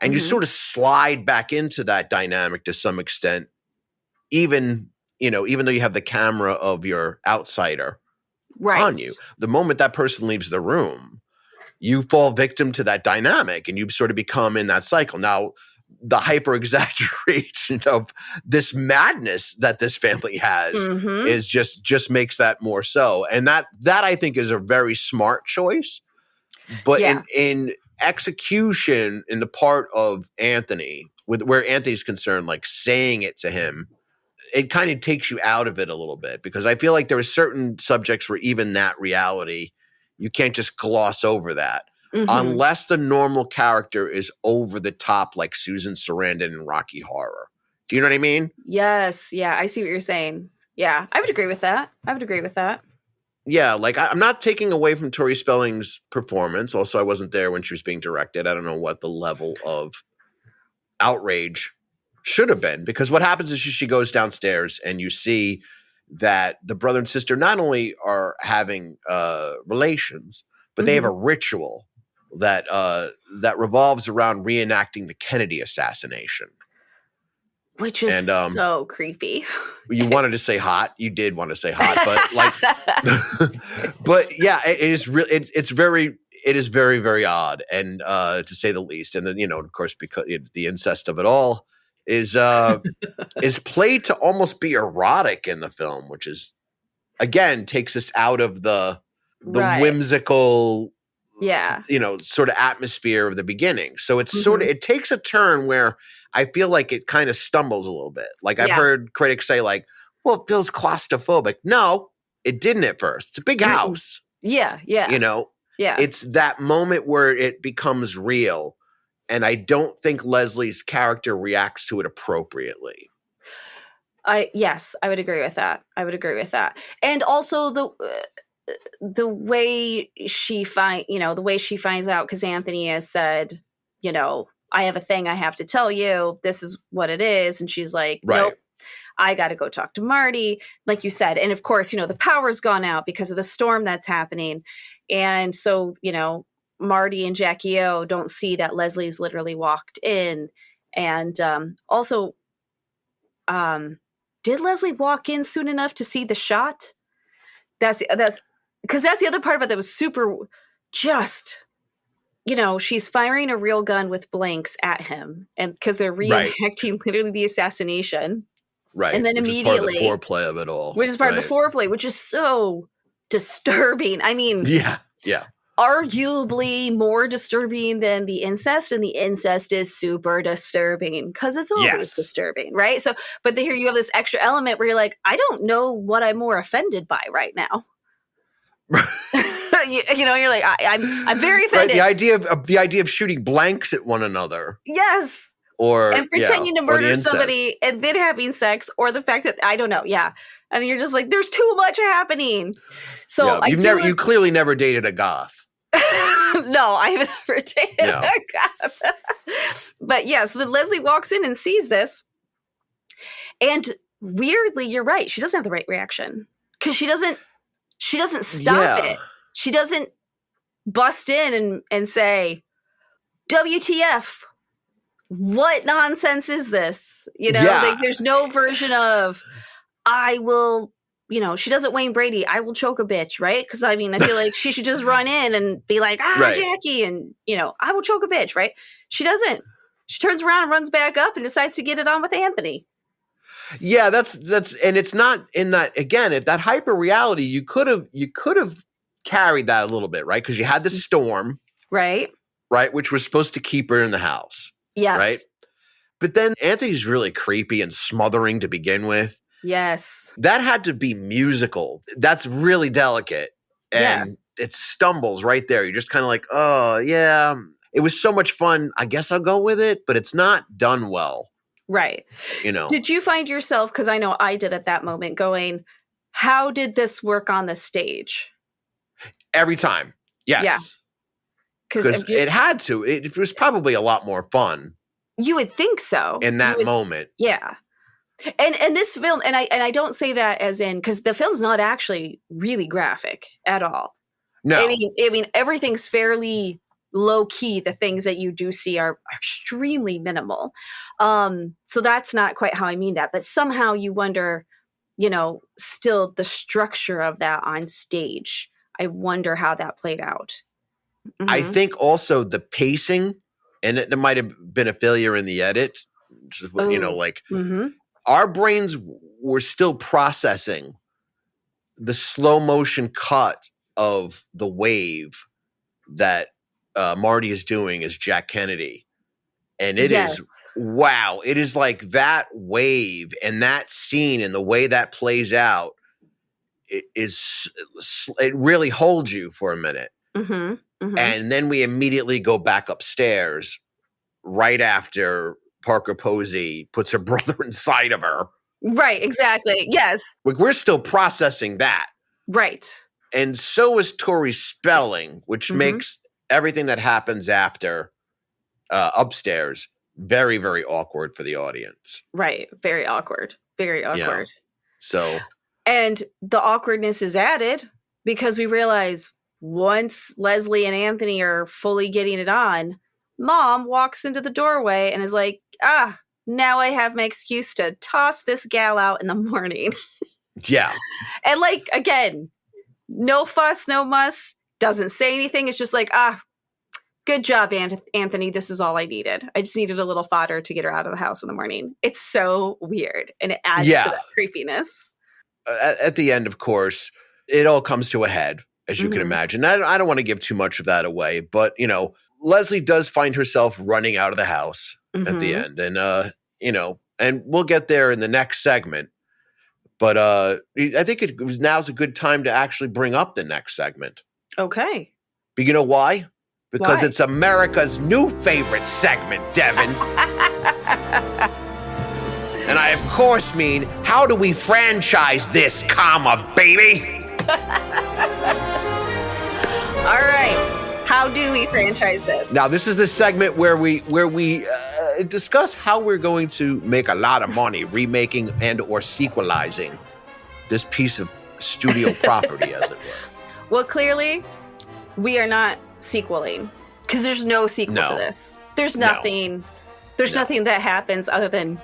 [SPEAKER 2] And you sort of slide back into that dynamic to some extent, even though you have the camera of your outsider on you. The moment that person leaves the room, you fall victim to that dynamic and you sort of become in that cycle. Now, the hyper exaggeration of this madness that this family has is just makes that more so. And that I think is a very smart choice. But in execution, in the part of Anthony, where Anthony's concerned, like saying it to him, it kind of takes you out of it a little bit, because I feel like there are certain subjects where even that reality, you can't just gloss over that. Unless the normal character is over the top, like Susan Sarandon in Rocky Horror. Do you know what I mean?
[SPEAKER 1] Yes. Yeah. I see what you're saying. Yeah. I would agree with that.
[SPEAKER 2] Yeah. Like I'm not taking away from Tori Spelling's performance. Also, I wasn't there when she was being directed. I don't know what the level of outrage should have been, because what happens is she goes downstairs and you see that the brother and sister not only are having relations, but they have a ritual that revolves around reenacting the Kennedy assassination,
[SPEAKER 1] which is so creepy.
[SPEAKER 2] You wanted to say hot, you did want to say hot, but like, but yeah, it is really it is very, very odd, and to say the least. And then of course, because the incest of it all is played to almost be erotic in the film, which is again takes us out of the whimsical. Sort of atmosphere of the beginning. So it's sort of, it takes a turn where I feel like it kind of stumbles a little bit. Like I've heard critics say like, well, it feels claustrophobic. No, it didn't at first. It's a big house.
[SPEAKER 1] Yeah.
[SPEAKER 2] It's that moment where it becomes real. And I don't think Leslie's character reacts to it appropriately.
[SPEAKER 1] Yes, I would agree with that. And also the way she finds out, because Anthony has said, I have a thing I have to tell you. This is what it is. And she's like, nope, I got to go talk to Marty, like you said. And of course, the power's gone out because of the storm that's happening. And so, Marty and Jackie O don't see that Leslie's literally walked in. And also, did Leslie walk in soon enough to see the shot? That's because that's the other part of it that was super just she's firing a real gun with blanks at him, and because they're reenacting literally the assassination.
[SPEAKER 2] Right.
[SPEAKER 1] And then
[SPEAKER 2] which
[SPEAKER 1] immediately,
[SPEAKER 2] is part of the foreplay of it all.
[SPEAKER 1] Which is part of the foreplay, which is so disturbing. I mean,
[SPEAKER 2] yeah.
[SPEAKER 1] Arguably more disturbing than the incest, and the incest is super disturbing because it's always disturbing, right? So, but here you have this extra element where you're like, I don't know what I'm more offended by right now. You're like, I'm very offended.
[SPEAKER 2] Right, the idea of shooting blanks at one another.
[SPEAKER 1] Yes. And pretending to murder somebody and then having sex, or the fact that I don't know. Yeah. And you're just like, there's too much happening. So
[SPEAKER 2] you clearly never dated a goth.
[SPEAKER 1] No, I haven't ever dated a goth. But so then Leslie walks in and sees this. And weirdly, you're right. She doesn't have the right reaction because she doesn't stop it. She doesn't bust in and say, WTF. What nonsense is this? Like there's no version of I will, she doesn't Wayne Brady, I will choke a bitch, right? Because I feel like she should just run in and be like, Jackie, and I will choke a bitch, right? She doesn't. She turns around and runs back up and decides to get it on with Anthony.
[SPEAKER 2] Yeah, that's and it's not in that, again, if that hyper reality, you could have carried that a little bit, right? Because you had the storm. Right, which was supposed to keep her in the house.
[SPEAKER 1] Yes.
[SPEAKER 2] Right? But then Anthony's really creepy and smothering to begin with.
[SPEAKER 1] Yes.
[SPEAKER 2] That had to be musical. That's really delicate. And it stumbles right there. You're just kind of like, oh, yeah. It was so much fun. I guess I'll go with it, but it's not done well.
[SPEAKER 1] Right. Did you find yourself, because I know I did at that moment, going, how did this work on the stage? Every time. Yes. Yeah.
[SPEAKER 2] Because it had to. It was probably a lot more fun.
[SPEAKER 1] You would think so.
[SPEAKER 2] In that moment.
[SPEAKER 1] Yeah. And this film, and I don't say that as in, because the film's not actually really graphic at all.
[SPEAKER 2] No.
[SPEAKER 1] I mean, everything's fairly low key. The things that you do see are extremely minimal. So that's not quite how I mean that. But somehow you wonder, still the structure of that on stage. I wonder how that played out. Mm-hmm.
[SPEAKER 2] I think also the pacing, and it might have been a failure in the edit. Our brains were still processing the slow motion cut of the wave that Marty is doing as Jack Kennedy. And it is, wow. It is like that wave and that scene and the way that plays out, it really holds you for a minute. Mm-hmm. Mm-hmm. And then we immediately go back upstairs right after Parker Posey puts her brother inside of her.
[SPEAKER 1] Right, exactly. Yes.
[SPEAKER 2] We're still processing that.
[SPEAKER 1] Right.
[SPEAKER 2] And so is Tori's spelling, which makes everything that happens after upstairs very, very awkward for the audience.
[SPEAKER 1] Right. Very awkward. Very awkward.
[SPEAKER 2] Yeah. So.
[SPEAKER 1] And the awkwardness is added because we realize once Leslie and Anthony are fully getting it on, Mom walks into the doorway and is like, now I have my excuse to toss this gal out in the morning.
[SPEAKER 2] Yeah.
[SPEAKER 1] And like, again, no fuss, no muss, doesn't say anything. It's just like, good job, Anthony. This is all I needed. I just needed a little fodder to get her out of the house in the morning. It's so weird. And it adds to that creepiness.
[SPEAKER 2] At the end, of course, it all comes to a head, as you can imagine. I don't want to give too much of that away, but, Leslie does find herself running out of the house at the end. And, and we'll get there in the next segment. But I think now's a good time to actually bring up the next segment.
[SPEAKER 1] Okay.
[SPEAKER 2] But you know why? Because it's America's new favorite segment, Devon. And I, of course, mean, how do we franchise this, baby?
[SPEAKER 1] All right. How do we franchise this?
[SPEAKER 2] Now, this is the segment where we discuss how we're going to make a lot of money remaking and or sequelizing this piece of studio property, as it were.
[SPEAKER 1] Well, clearly, we are not sequeling because there's no sequel to this. There's nothing. No. There's nothing that happens other than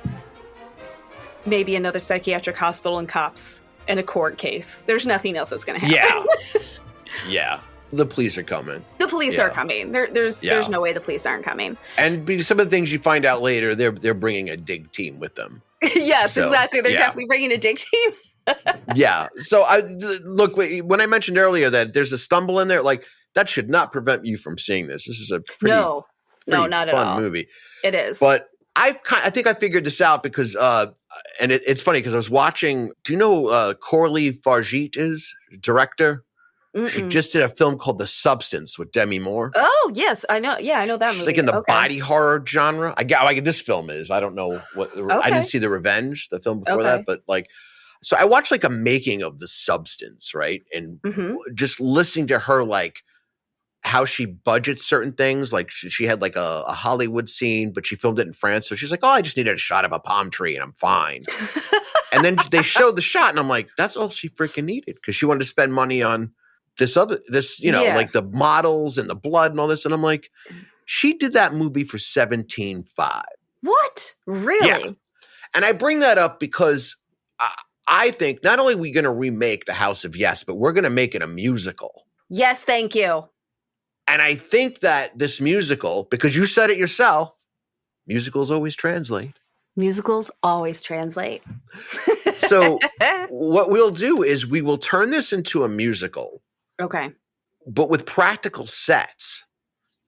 [SPEAKER 1] maybe another psychiatric hospital and cops and a court case. There's nothing else that's going to happen.
[SPEAKER 2] Yeah. The police are coming.
[SPEAKER 1] The police are coming. There's no way the police aren't coming.
[SPEAKER 2] And some of the things you find out later, they're bringing a dig team with them.
[SPEAKER 1] Yes, exactly. They're definitely bringing a dig team.
[SPEAKER 2] Yeah. So look, when I mentioned earlier that there's a stumble in there, like that should not prevent you from seeing this. This is a pretty
[SPEAKER 1] not at all.
[SPEAKER 2] fun movie.
[SPEAKER 1] It is.
[SPEAKER 2] But I think I figured this out because, and it's funny because I was watching. Do you know Coralie Fargit is director? Mm-mm. She just did a film called The Substance with Demi Moore.
[SPEAKER 1] Oh yes, I know. Yeah, I know that movie.
[SPEAKER 2] She's like in the body horror genre. I get like this film is. I don't know what. I didn't see The Revenge, the film before that, but like. So I watched like a making of The Substance, right? And just listening to her, like how she budgets certain things. Like she had like a Hollywood scene, but she filmed it in France. So she's like, oh, I just needed a shot of a palm tree and I'm fine. And then they showed the shot and I'm like, that's all she freaking needed. Because she wanted to spend money on this, like the models and the blood and all this. And I'm like, she did that movie for $17.5.
[SPEAKER 1] What? Really?
[SPEAKER 2] Yeah. And I bring that up because I think not only are we going to remake The House of Yes, but we're going to make it a musical.
[SPEAKER 1] Yes, thank you.
[SPEAKER 2] And I think that this musical, because you said it yourself, musicals always translate.
[SPEAKER 1] Musicals always translate.
[SPEAKER 2] So what we'll do is we will turn this into a musical.
[SPEAKER 1] Okay.
[SPEAKER 2] But with practical sets,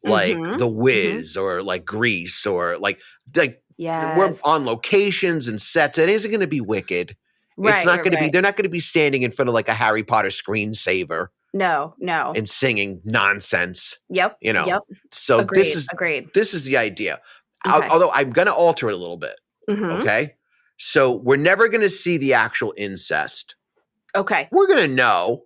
[SPEAKER 2] like The Wiz or like Grease or like we're on locations and sets. It isn't going to be wicked. It's not going to be, they're not going to be standing in front of like a Harry Potter screensaver.
[SPEAKER 1] No.
[SPEAKER 2] And singing nonsense.
[SPEAKER 1] Yep. Yep.
[SPEAKER 2] So
[SPEAKER 1] agreed,
[SPEAKER 2] this is the idea.
[SPEAKER 1] Okay.
[SPEAKER 2] Although I'm going to alter it a little bit. Okay. So we're never going to see the actual incest.
[SPEAKER 1] Okay.
[SPEAKER 2] We're going to know.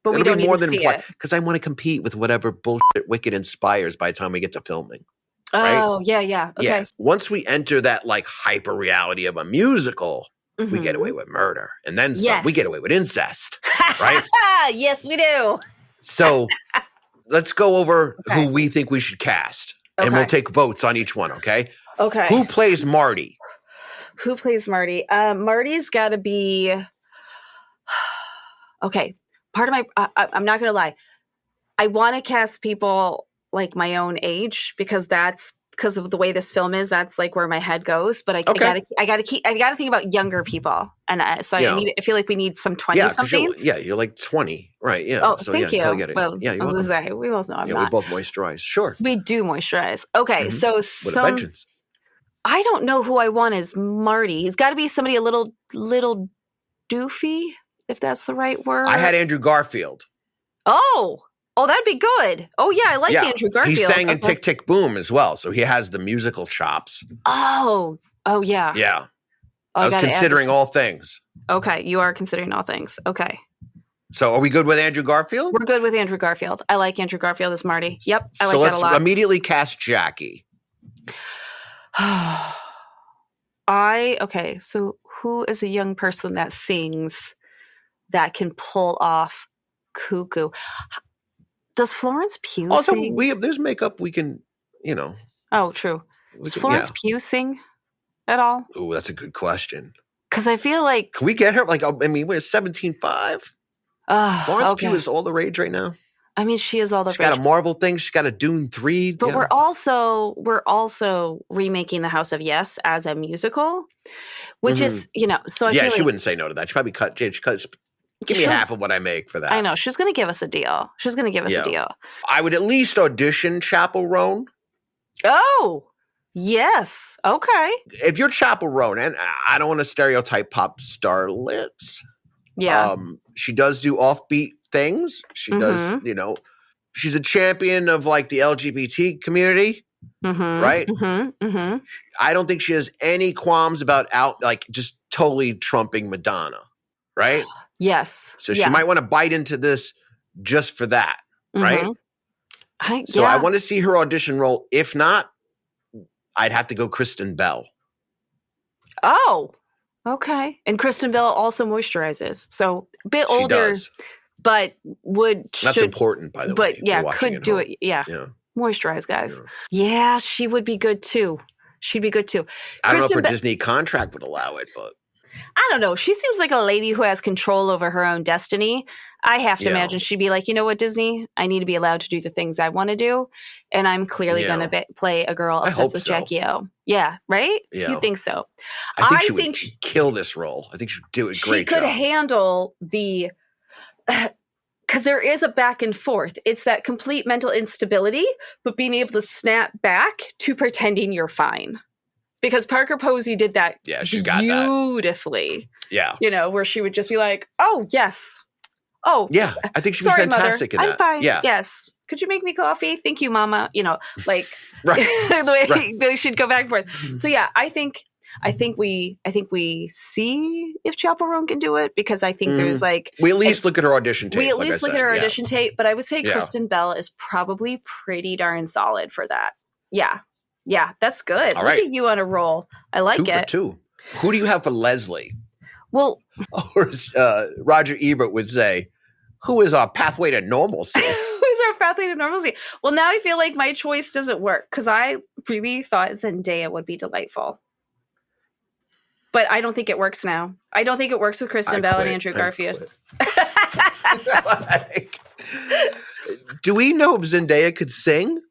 [SPEAKER 1] But we don't need to see it.
[SPEAKER 2] Because I want to compete with whatever bullshit Wicked inspires by the time we get to filming.
[SPEAKER 1] Oh, right? Yeah. Okay.
[SPEAKER 2] Yes. Once we enter that like hyper reality of a musical, we get away with murder. And then we get away with incest. Right?
[SPEAKER 1] Yes, we do.
[SPEAKER 2] So let's go over who we think we should cast. And we'll take votes on each one, okay?
[SPEAKER 1] Okay.
[SPEAKER 2] Who plays Marty?
[SPEAKER 1] Who plays Marty? Marty's got to be... Okay. Part of my... I'm not going to lie. I want to cast people like my own age because that's... Because of the way this film is, that's like where my head goes. But I gotta think about younger people, and I feel like we need some 20-somethings.
[SPEAKER 2] You're like 20, right? Yeah.
[SPEAKER 1] Oh,
[SPEAKER 2] so,
[SPEAKER 1] thank you.
[SPEAKER 2] Well,
[SPEAKER 1] I was gonna say we both know I'm not.
[SPEAKER 2] We both moisturize. Sure.
[SPEAKER 1] We do moisturize. Okay, so
[SPEAKER 2] with a vengeance.
[SPEAKER 1] I don't know who I want as Marty. He's got to be somebody a little doofy, if that's the right word.
[SPEAKER 2] I had Andrew Garfield.
[SPEAKER 1] Oh, that'd be good. Oh, yeah, I like Andrew Garfield.
[SPEAKER 2] He sang in Tick, Tick, Boom as well, so he has the musical chops.
[SPEAKER 1] Oh, yeah.
[SPEAKER 2] Yeah. I was considering all things.
[SPEAKER 1] Okay, you are considering all things. Okay.
[SPEAKER 2] So are we good with Andrew Garfield?
[SPEAKER 1] We're good with Andrew Garfield. I like Andrew Garfield as Marty. Yep, I like that a lot.
[SPEAKER 2] So let's immediately cast Jackie.
[SPEAKER 1] So who is a young person that sings that can pull off Cuckoo? Does Florence Pugh sing?
[SPEAKER 2] There's makeup we can,
[SPEAKER 1] Oh, true. Does Florence Pugh sing at all?
[SPEAKER 2] Oh, that's a good question.
[SPEAKER 1] Because I feel like...
[SPEAKER 2] Can we get her? Like, we're 17.5. Florence Pugh is all the rage right now.
[SPEAKER 1] I mean, she is all the rage.
[SPEAKER 2] She's got a Marvel thing. She's got a Dune 3.
[SPEAKER 1] But we're also remaking The House of Yes as a musical, which is, so I feel like...
[SPEAKER 2] she wouldn't say no to that. She probably give me half of what I make for that.
[SPEAKER 1] I know. She's going to give us a deal. A deal.
[SPEAKER 2] I would at least audition Chappell Roan.
[SPEAKER 1] Oh, yes. Okay.
[SPEAKER 2] If you're Chappell Roan, and I don't want to stereotype pop starlets.
[SPEAKER 1] Yeah.
[SPEAKER 2] She does do offbeat things. She does, she's a champion of like the LGBT community. Right? I don't think she has any qualms about just totally trumping Madonna. Right?
[SPEAKER 1] Yes.
[SPEAKER 2] So she might want to bite into this just for that, right? I want to see her audition role. If not, I'd have to go Kristen Bell.
[SPEAKER 1] Oh, okay. And Kristen Bell also moisturises. So a bit older, but
[SPEAKER 2] That's important, by the way.
[SPEAKER 1] But could do it. Yeah. Moisturize, guys. Yeah, she would be good too. She'd be good too.
[SPEAKER 2] I don't know if her Disney contract would allow it, but...
[SPEAKER 1] I don't know. She seems like a lady who has control over her own destiny. I have to imagine she'd be like, you know what, Disney? I need to be allowed to do the things I want to do. And I'm clearly going to play a girl obsessed with Jackie O. Yeah, right?
[SPEAKER 2] Yeah.
[SPEAKER 1] You think so?
[SPEAKER 2] I think she would kill this role. I think she would do a great job.
[SPEAKER 1] She could handle the... Because there is a back and forth. It's that complete mental instability, but being able to snap back to pretending you're fine. Because Parker Posey did that beautifully.
[SPEAKER 2] Yeah.
[SPEAKER 1] You know, where she would just be like, oh, yes. Oh,
[SPEAKER 2] yeah. I think she'd be fantastic
[SPEAKER 1] mother.
[SPEAKER 2] in that.
[SPEAKER 1] I'm fine.
[SPEAKER 2] Yeah.
[SPEAKER 1] Yes. Could you make me coffee? Thank you, Mama. You know, like
[SPEAKER 2] right.
[SPEAKER 1] the way they should go back and forth. So yeah, I think we see if Chaperone can do it, because I think there's like
[SPEAKER 2] we at least look at her audition tape.
[SPEAKER 1] We at least look at her audition tape, but I would say Kristen Bell is probably pretty darn solid for that. Yeah. Yeah, that's good.
[SPEAKER 2] All
[SPEAKER 1] look
[SPEAKER 2] right.
[SPEAKER 1] at you on a roll. I like it.
[SPEAKER 2] 2 for 2. Who do you have for Leslie?
[SPEAKER 1] Well,
[SPEAKER 2] or as Roger Ebert would say, who is our pathway to normalcy?
[SPEAKER 1] Who's our pathway to normalcy? Well, now I feel like my choice doesn't work, because I really thought Zendaya would be delightful. But I don't think it works now. I don't think it works with Kristen Bell and Andrew Garfield.
[SPEAKER 2] Do we know if Zendaya could sing?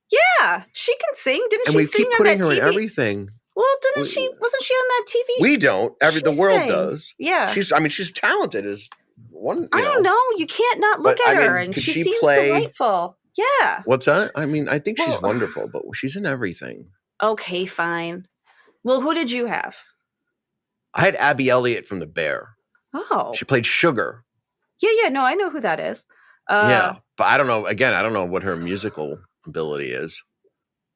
[SPEAKER 1] Yeah, she can sing. Didn't
[SPEAKER 2] and
[SPEAKER 1] she
[SPEAKER 2] we
[SPEAKER 1] sing
[SPEAKER 2] keep
[SPEAKER 1] on
[SPEAKER 2] putting
[SPEAKER 1] that
[SPEAKER 2] her
[SPEAKER 1] TV?
[SPEAKER 2] in everything.
[SPEAKER 1] Well, wasn't she on that TV?
[SPEAKER 2] We don't. The world does.
[SPEAKER 1] Yeah.
[SPEAKER 2] She's talented as one.
[SPEAKER 1] I don't know. You can't not look at her, and she seems delightful. Yeah.
[SPEAKER 2] What's that? I mean, I think she's wonderful, but she's in everything.
[SPEAKER 1] Okay, fine. Well, who did you have?
[SPEAKER 2] I had Abby Elliott from The Bear.
[SPEAKER 1] Oh.
[SPEAKER 2] She played Sugar.
[SPEAKER 1] Yeah. No, I know who that is.
[SPEAKER 2] Yeah, but I don't know. Again, I don't know what her musical ability is.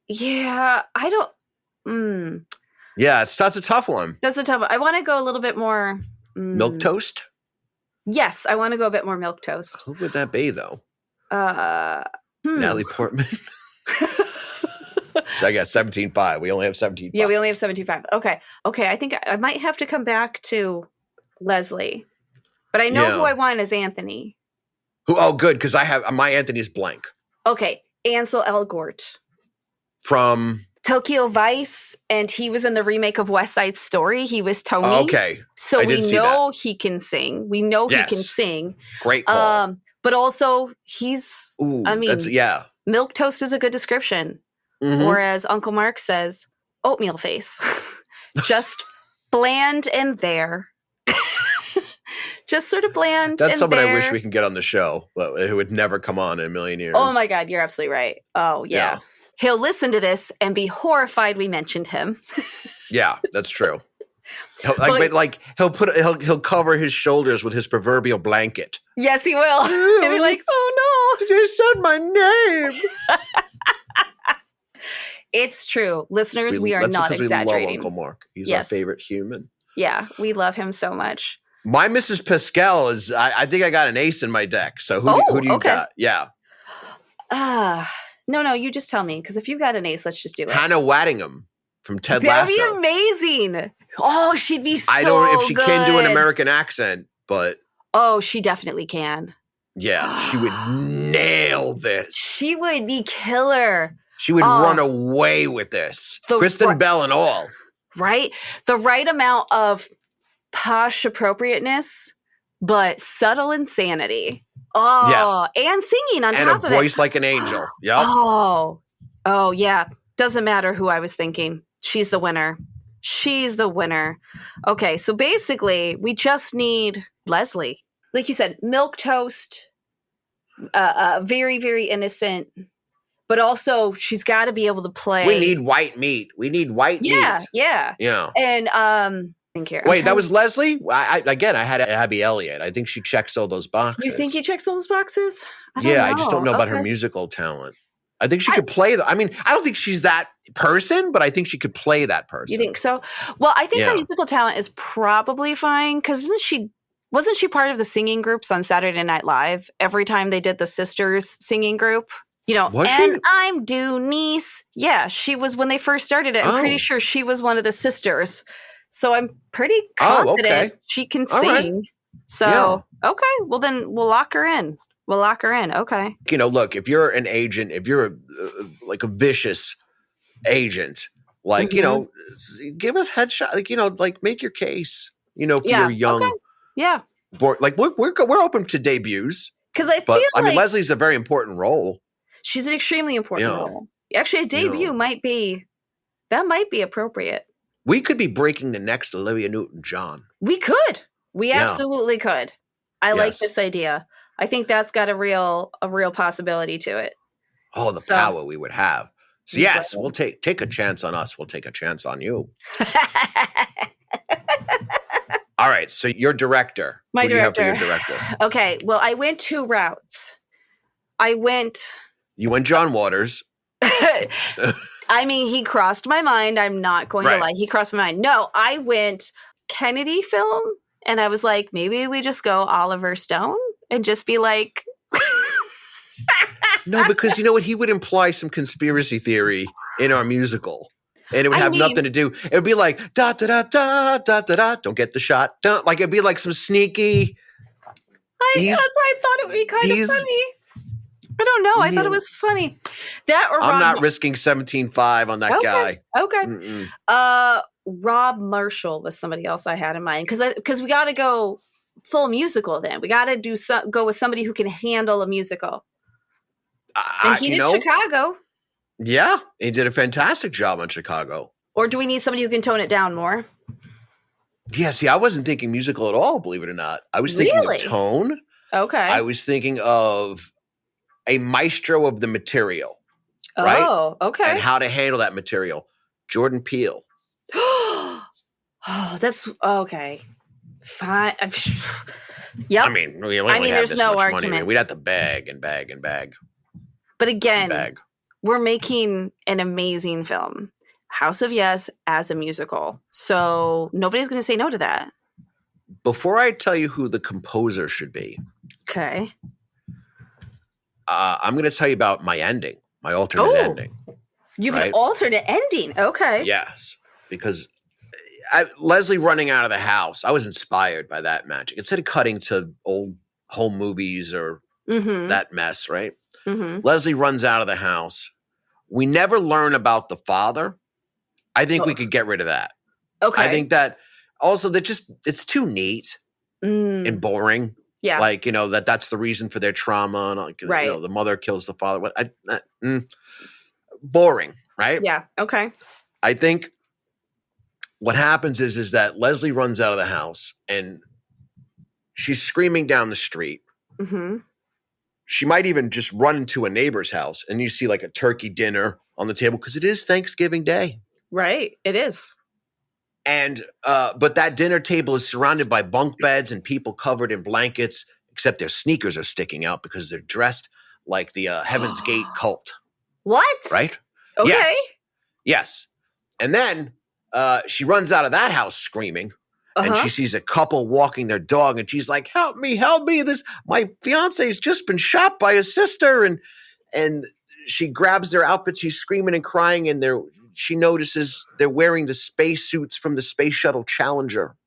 [SPEAKER 1] Yeah, I don't.
[SPEAKER 2] Yeah, that's a tough one.
[SPEAKER 1] That's a tough one. I want to go a little bit more.
[SPEAKER 2] Milk toast?
[SPEAKER 1] Yes, I want to go a bit more milk toast.
[SPEAKER 2] Who would that be, though? Natalie Portman. So I got 17.5. We only have 17.5.
[SPEAKER 1] Yeah, we only have 17.5. Okay. I think I might have to come back to Leslie, but I know who I want is Anthony.
[SPEAKER 2] Who? Oh, good, because I have my Anthony's blank.
[SPEAKER 1] Okay, Ansel Elgort
[SPEAKER 2] from
[SPEAKER 1] Tokyo Vice, and he was in the remake of West Side Story. He was Tony.
[SPEAKER 2] Okay,
[SPEAKER 1] so we know he can sing. We know he can sing.
[SPEAKER 2] Great call.
[SPEAKER 1] But also he's. I mean, milk toast is a good description. Mm-hmm. Or as Uncle Mark says, oatmeal face. Just bland and there. Just sort of bland.
[SPEAKER 2] That's
[SPEAKER 1] and
[SPEAKER 2] someone
[SPEAKER 1] there.
[SPEAKER 2] I wish we can get on the show, but who would never come on in a million years.
[SPEAKER 1] Oh my God, you're absolutely right. Oh yeah. He'll listen to this and be horrified we mentioned him. Yeah,
[SPEAKER 2] that's true. He'll cover his shoulders with his proverbial blanket.
[SPEAKER 1] Yes, he will. He'll be like, "Oh no,
[SPEAKER 2] they said my name."
[SPEAKER 1] It's true, listeners. We are not exaggerating.
[SPEAKER 2] We love Uncle Mark. He's our favorite human.
[SPEAKER 1] Yeah, we love him so much.
[SPEAKER 2] My Mrs. Pascal is. I think I got an ace in my deck. So who do you got? Yeah.
[SPEAKER 1] No, you just tell me, because if you got an ace, let's just do it.
[SPEAKER 2] Hannah Waddingham from Ted Lasso.
[SPEAKER 1] That'd be amazing. Oh, she'd be so good. I don't know
[SPEAKER 2] if she can do an American accent, but
[SPEAKER 1] oh, she definitely can.
[SPEAKER 2] Yeah, she would nail this.
[SPEAKER 1] She would be killer.
[SPEAKER 2] She would run away with this. Kristen Bell and all.
[SPEAKER 1] Right? The right amount of posh appropriateness, but subtle insanity. Oh, and singing on top of it.
[SPEAKER 2] And a voice like an angel. Yep.
[SPEAKER 1] Oh, yeah. Doesn't matter who I was thinking. She's the winner. She's the winner. Okay, so basically, we just need Leslie. Like you said, milquetoast, very, very innocent. But also, she's got to be able to play.
[SPEAKER 2] We need white meat. meat.
[SPEAKER 1] Yeah. And
[SPEAKER 2] wait, that was Leslie? I had Abby Elliott. I think she checks all those boxes.
[SPEAKER 1] You think he checks all those boxes?
[SPEAKER 2] I just don't know about her musical talent. I think she could play. I don't think she's that person, but I think she could play that person.
[SPEAKER 1] You think so? Well, I think her musical talent is probably fine, because wasn't she part of the singing groups on Saturday Night Live every time they did the sisters singing group? You know, I'm Dunice. Yeah, she was when they first started it. I'm pretty sure she was one of the sisters. So I'm pretty confident she can sing. Right. So, okay. Well, then we'll lock her in. Okay.
[SPEAKER 2] You know, look, if you're an agent, if you're a vicious agent, Like, give us headshot. Like, like make your case. For your young.
[SPEAKER 1] Okay. Yeah.
[SPEAKER 2] Like we're open to debuts.
[SPEAKER 1] Because I mean,
[SPEAKER 2] Leslie's a very important role.
[SPEAKER 1] She's an extremely important role. Actually, a debut might be appropriate.
[SPEAKER 2] We could be breaking the next Olivia Newton-John.
[SPEAKER 1] We could. We absolutely could. I like this idea. I think that's got a real possibility to it.
[SPEAKER 2] Oh, the power we would have. So yes, we'll take a chance on us. We'll take a chance on you. All right. So your director.
[SPEAKER 1] My director.
[SPEAKER 2] Your director.
[SPEAKER 1] Okay. Well, I went 2 routes. You
[SPEAKER 2] went John Waters.
[SPEAKER 1] I mean, he crossed my mind. I'm not going to lie. He crossed my mind. No, I went Kennedy film. And I was like, maybe we just go Oliver Stone and just be like.
[SPEAKER 2] No, because you know what? He would imply some conspiracy theory in our musical. And it would have nothing to do. It would be like, da, da, da, da, da, da, da, don't get the shot. Don't. Like, it'd be like some sneaky.
[SPEAKER 1] I thought it would be kind of funny. I don't know. I thought it was funny. That or
[SPEAKER 2] I'm not risking 17.5 on that guy.
[SPEAKER 1] Okay. Rob Marshall was somebody else I had in mind. Because we got to go full musical then. We got to go with somebody who can handle a musical. And he did Chicago.
[SPEAKER 2] Yeah, he did a fantastic job on Chicago.
[SPEAKER 1] Or do we need somebody who can tone it down more?
[SPEAKER 2] Yeah, see, I wasn't thinking musical at all, believe it or not. I was thinking of tone.
[SPEAKER 1] Okay.
[SPEAKER 2] I was thinking of a maestro of the material. Right?
[SPEAKER 1] Oh, okay.
[SPEAKER 2] And how to handle that material. Jordan Peele.
[SPEAKER 1] Oh, that's okay. Fine. Yep.
[SPEAKER 2] I mean, there's
[SPEAKER 1] no
[SPEAKER 2] much
[SPEAKER 1] argument.
[SPEAKER 2] Money. We'd have to bag and bag and bag.
[SPEAKER 1] But again, we're making an amazing film. House of Yes as a musical. So nobody's going to say no to that.
[SPEAKER 2] Before I tell you who the composer should be.
[SPEAKER 1] Okay.
[SPEAKER 2] I'm going to tell you about my ending, my alternate ending.
[SPEAKER 1] You have an alternate ending. Okay.
[SPEAKER 2] Yes. Because Leslie running out of the house, I was inspired by that magic. Instead of cutting to old home movies or that mess, right? Mm-hmm. Leslie runs out of the house. We never learn about the father. I think we could get rid of that.
[SPEAKER 1] Okay.
[SPEAKER 2] I think that also it's too neat and boring.
[SPEAKER 1] Yeah.
[SPEAKER 2] Like, that's the reason for their trauma. And the mother kills the father. Boring, right?
[SPEAKER 1] Yeah. Okay.
[SPEAKER 2] I think what happens is that Leslie runs out of the house and she's screaming down the street. Mm-hmm. She might even just run into a neighbor's house and you see like a turkey dinner on the table because it is Thanksgiving Day.
[SPEAKER 1] Right. It is.
[SPEAKER 2] And but that dinner table is surrounded by bunk beds and people covered in blankets, except their sneakers are sticking out because they're dressed like the Heaven's Gate cult.
[SPEAKER 1] What?
[SPEAKER 2] Right?
[SPEAKER 1] Okay.
[SPEAKER 2] Yes. And then she runs out of that house screaming. And she sees a couple walking their dog, and she's like, "Help me! Help me! My fiance has just been shot by his sister." And she grabs their outfits. She's screaming and crying, and she notices they're wearing the space suits from the Space Shuttle Challenger.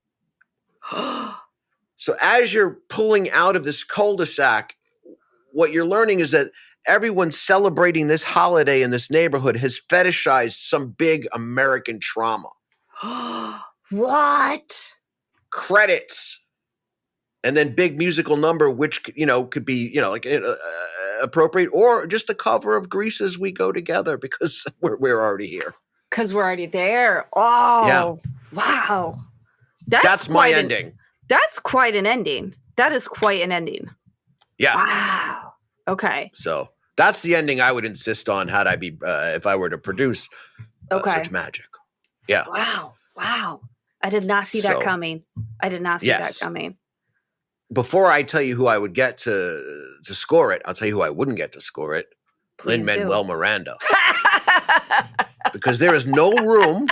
[SPEAKER 2] So as you're pulling out of this cul-de-sac, what you're learning is that everyone celebrating this holiday in this neighborhood has fetishized some big American trauma.
[SPEAKER 1] What?
[SPEAKER 2] Credits. And then big musical number, which, could be, appropriate, or just a cover of Grease's We Go Together because we're already here.
[SPEAKER 1] Because we're already there. Oh, yeah. Wow. That's
[SPEAKER 2] my ending.
[SPEAKER 1] That's quite an ending. That is quite an ending.
[SPEAKER 2] Yeah.
[SPEAKER 1] Wow. Okay.
[SPEAKER 2] So that's the ending I would insist on had I be, if I were to produce such magic. Yeah.
[SPEAKER 1] Wow. I did not see that coming. That coming.
[SPEAKER 2] Before I tell you who I would get to score it, I'll tell you who I wouldn't get to score it. Lin-Manuel Miranda. Because there is no room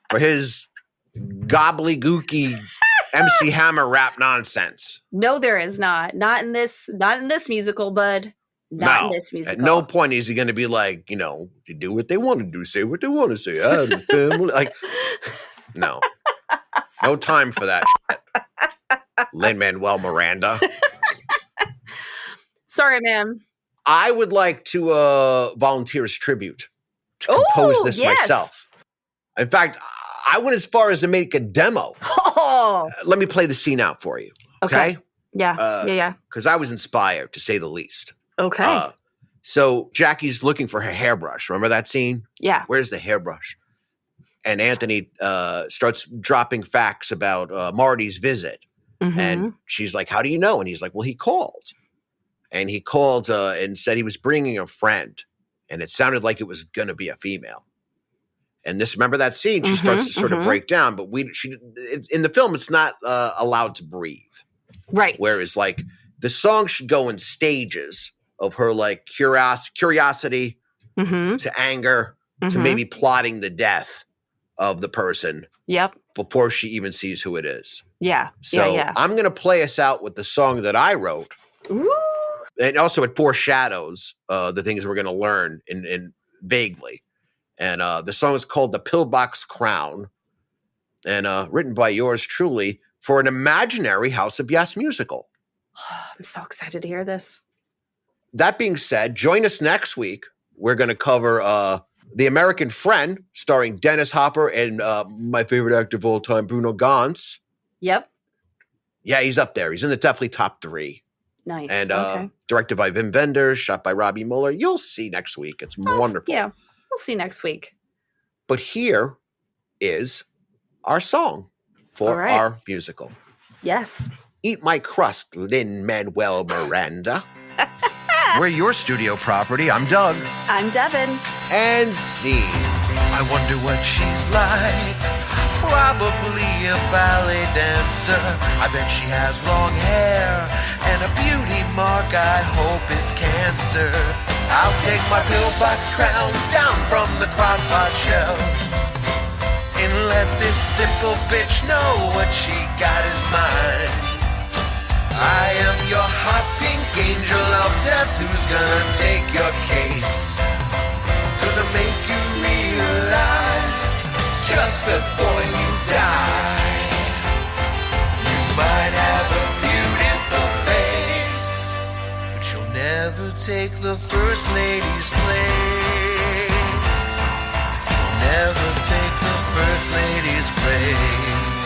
[SPEAKER 2] for his gobbledygooky MC Hammer rap nonsense.
[SPEAKER 1] No, there is not. Not in this musical, bud. Not in this musical.
[SPEAKER 2] At no point is he going to be like, to do what they want to do, say what they want to say. I have a family. Like, no. No time for that shit. Lin-Manuel Miranda.
[SPEAKER 1] Sorry, man.
[SPEAKER 2] I would like to volunteer as tribute to compose this myself. In fact, I went as far as to make a demo.
[SPEAKER 1] Oh.
[SPEAKER 2] Let me play the scene out for you. Okay?
[SPEAKER 1] Yeah.
[SPEAKER 2] Because I was inspired, to say the least.
[SPEAKER 1] Okay.
[SPEAKER 2] So Jackie's looking for her hairbrush. Remember that scene?
[SPEAKER 1] Yeah.
[SPEAKER 2] Where's the hairbrush? And Anthony starts dropping facts about Marty's visit.
[SPEAKER 1] Mm-hmm.
[SPEAKER 2] And she's like, how do you know? And he's like, well, he called. And he called and said he was bringing a friend. And it sounded like it was going to be a female. And remember that scene? She starts to sort of break down. But in the film, it's not allowed to breathe.
[SPEAKER 1] Right.
[SPEAKER 2] Whereas like the song should go in stages of her like curiosity to anger to maybe plotting the death of the person.
[SPEAKER 1] Yep.
[SPEAKER 2] Before she even sees who it is.
[SPEAKER 1] Yeah.
[SPEAKER 2] So I'm going to play us out with the song that I wrote.
[SPEAKER 1] Ooh.
[SPEAKER 2] And also it foreshadows the things we're going to learn in vaguely. And the song is called The Pillbox Crown. And written by yours truly for an imaginary House of Yes musical.
[SPEAKER 1] I'm so excited to hear this.
[SPEAKER 2] That being said, join us next week. We're going to cover The American Friend, starring Dennis Hopper and my favorite actor of all time, Bruno Ganz.
[SPEAKER 1] Yep.
[SPEAKER 2] Yeah, he's up there. He's in the definitely top 3.
[SPEAKER 1] Nice.
[SPEAKER 2] And directed by Wim Wenders, shot by Robbie Mueller. You'll see next week. It's wonderful.
[SPEAKER 1] Yeah, we'll see next week.
[SPEAKER 2] But here is our song for our musical.
[SPEAKER 1] Yes.
[SPEAKER 2] Eat My Crust, Lin-Manuel Miranda. We're your studio property. I'm Doug.
[SPEAKER 1] I'm Devon.
[SPEAKER 2] And scene.
[SPEAKER 4] I wonder what she's like. Probably a ballet dancer. I bet she has long hair and a beauty mark I hope is cancer. I'll take my pillbox crown down from the crock-pot shelf and let this simple bitch know what she got is mine. I am your hot pink angel of death who's gonna take your case. Gonna make you realize just before you die, you might have a beautiful face, but you'll never take the first lady's place. You'll never take the first lady's place.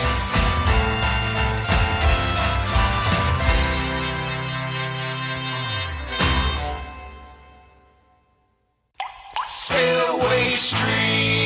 [SPEAKER 4] Spillway Street.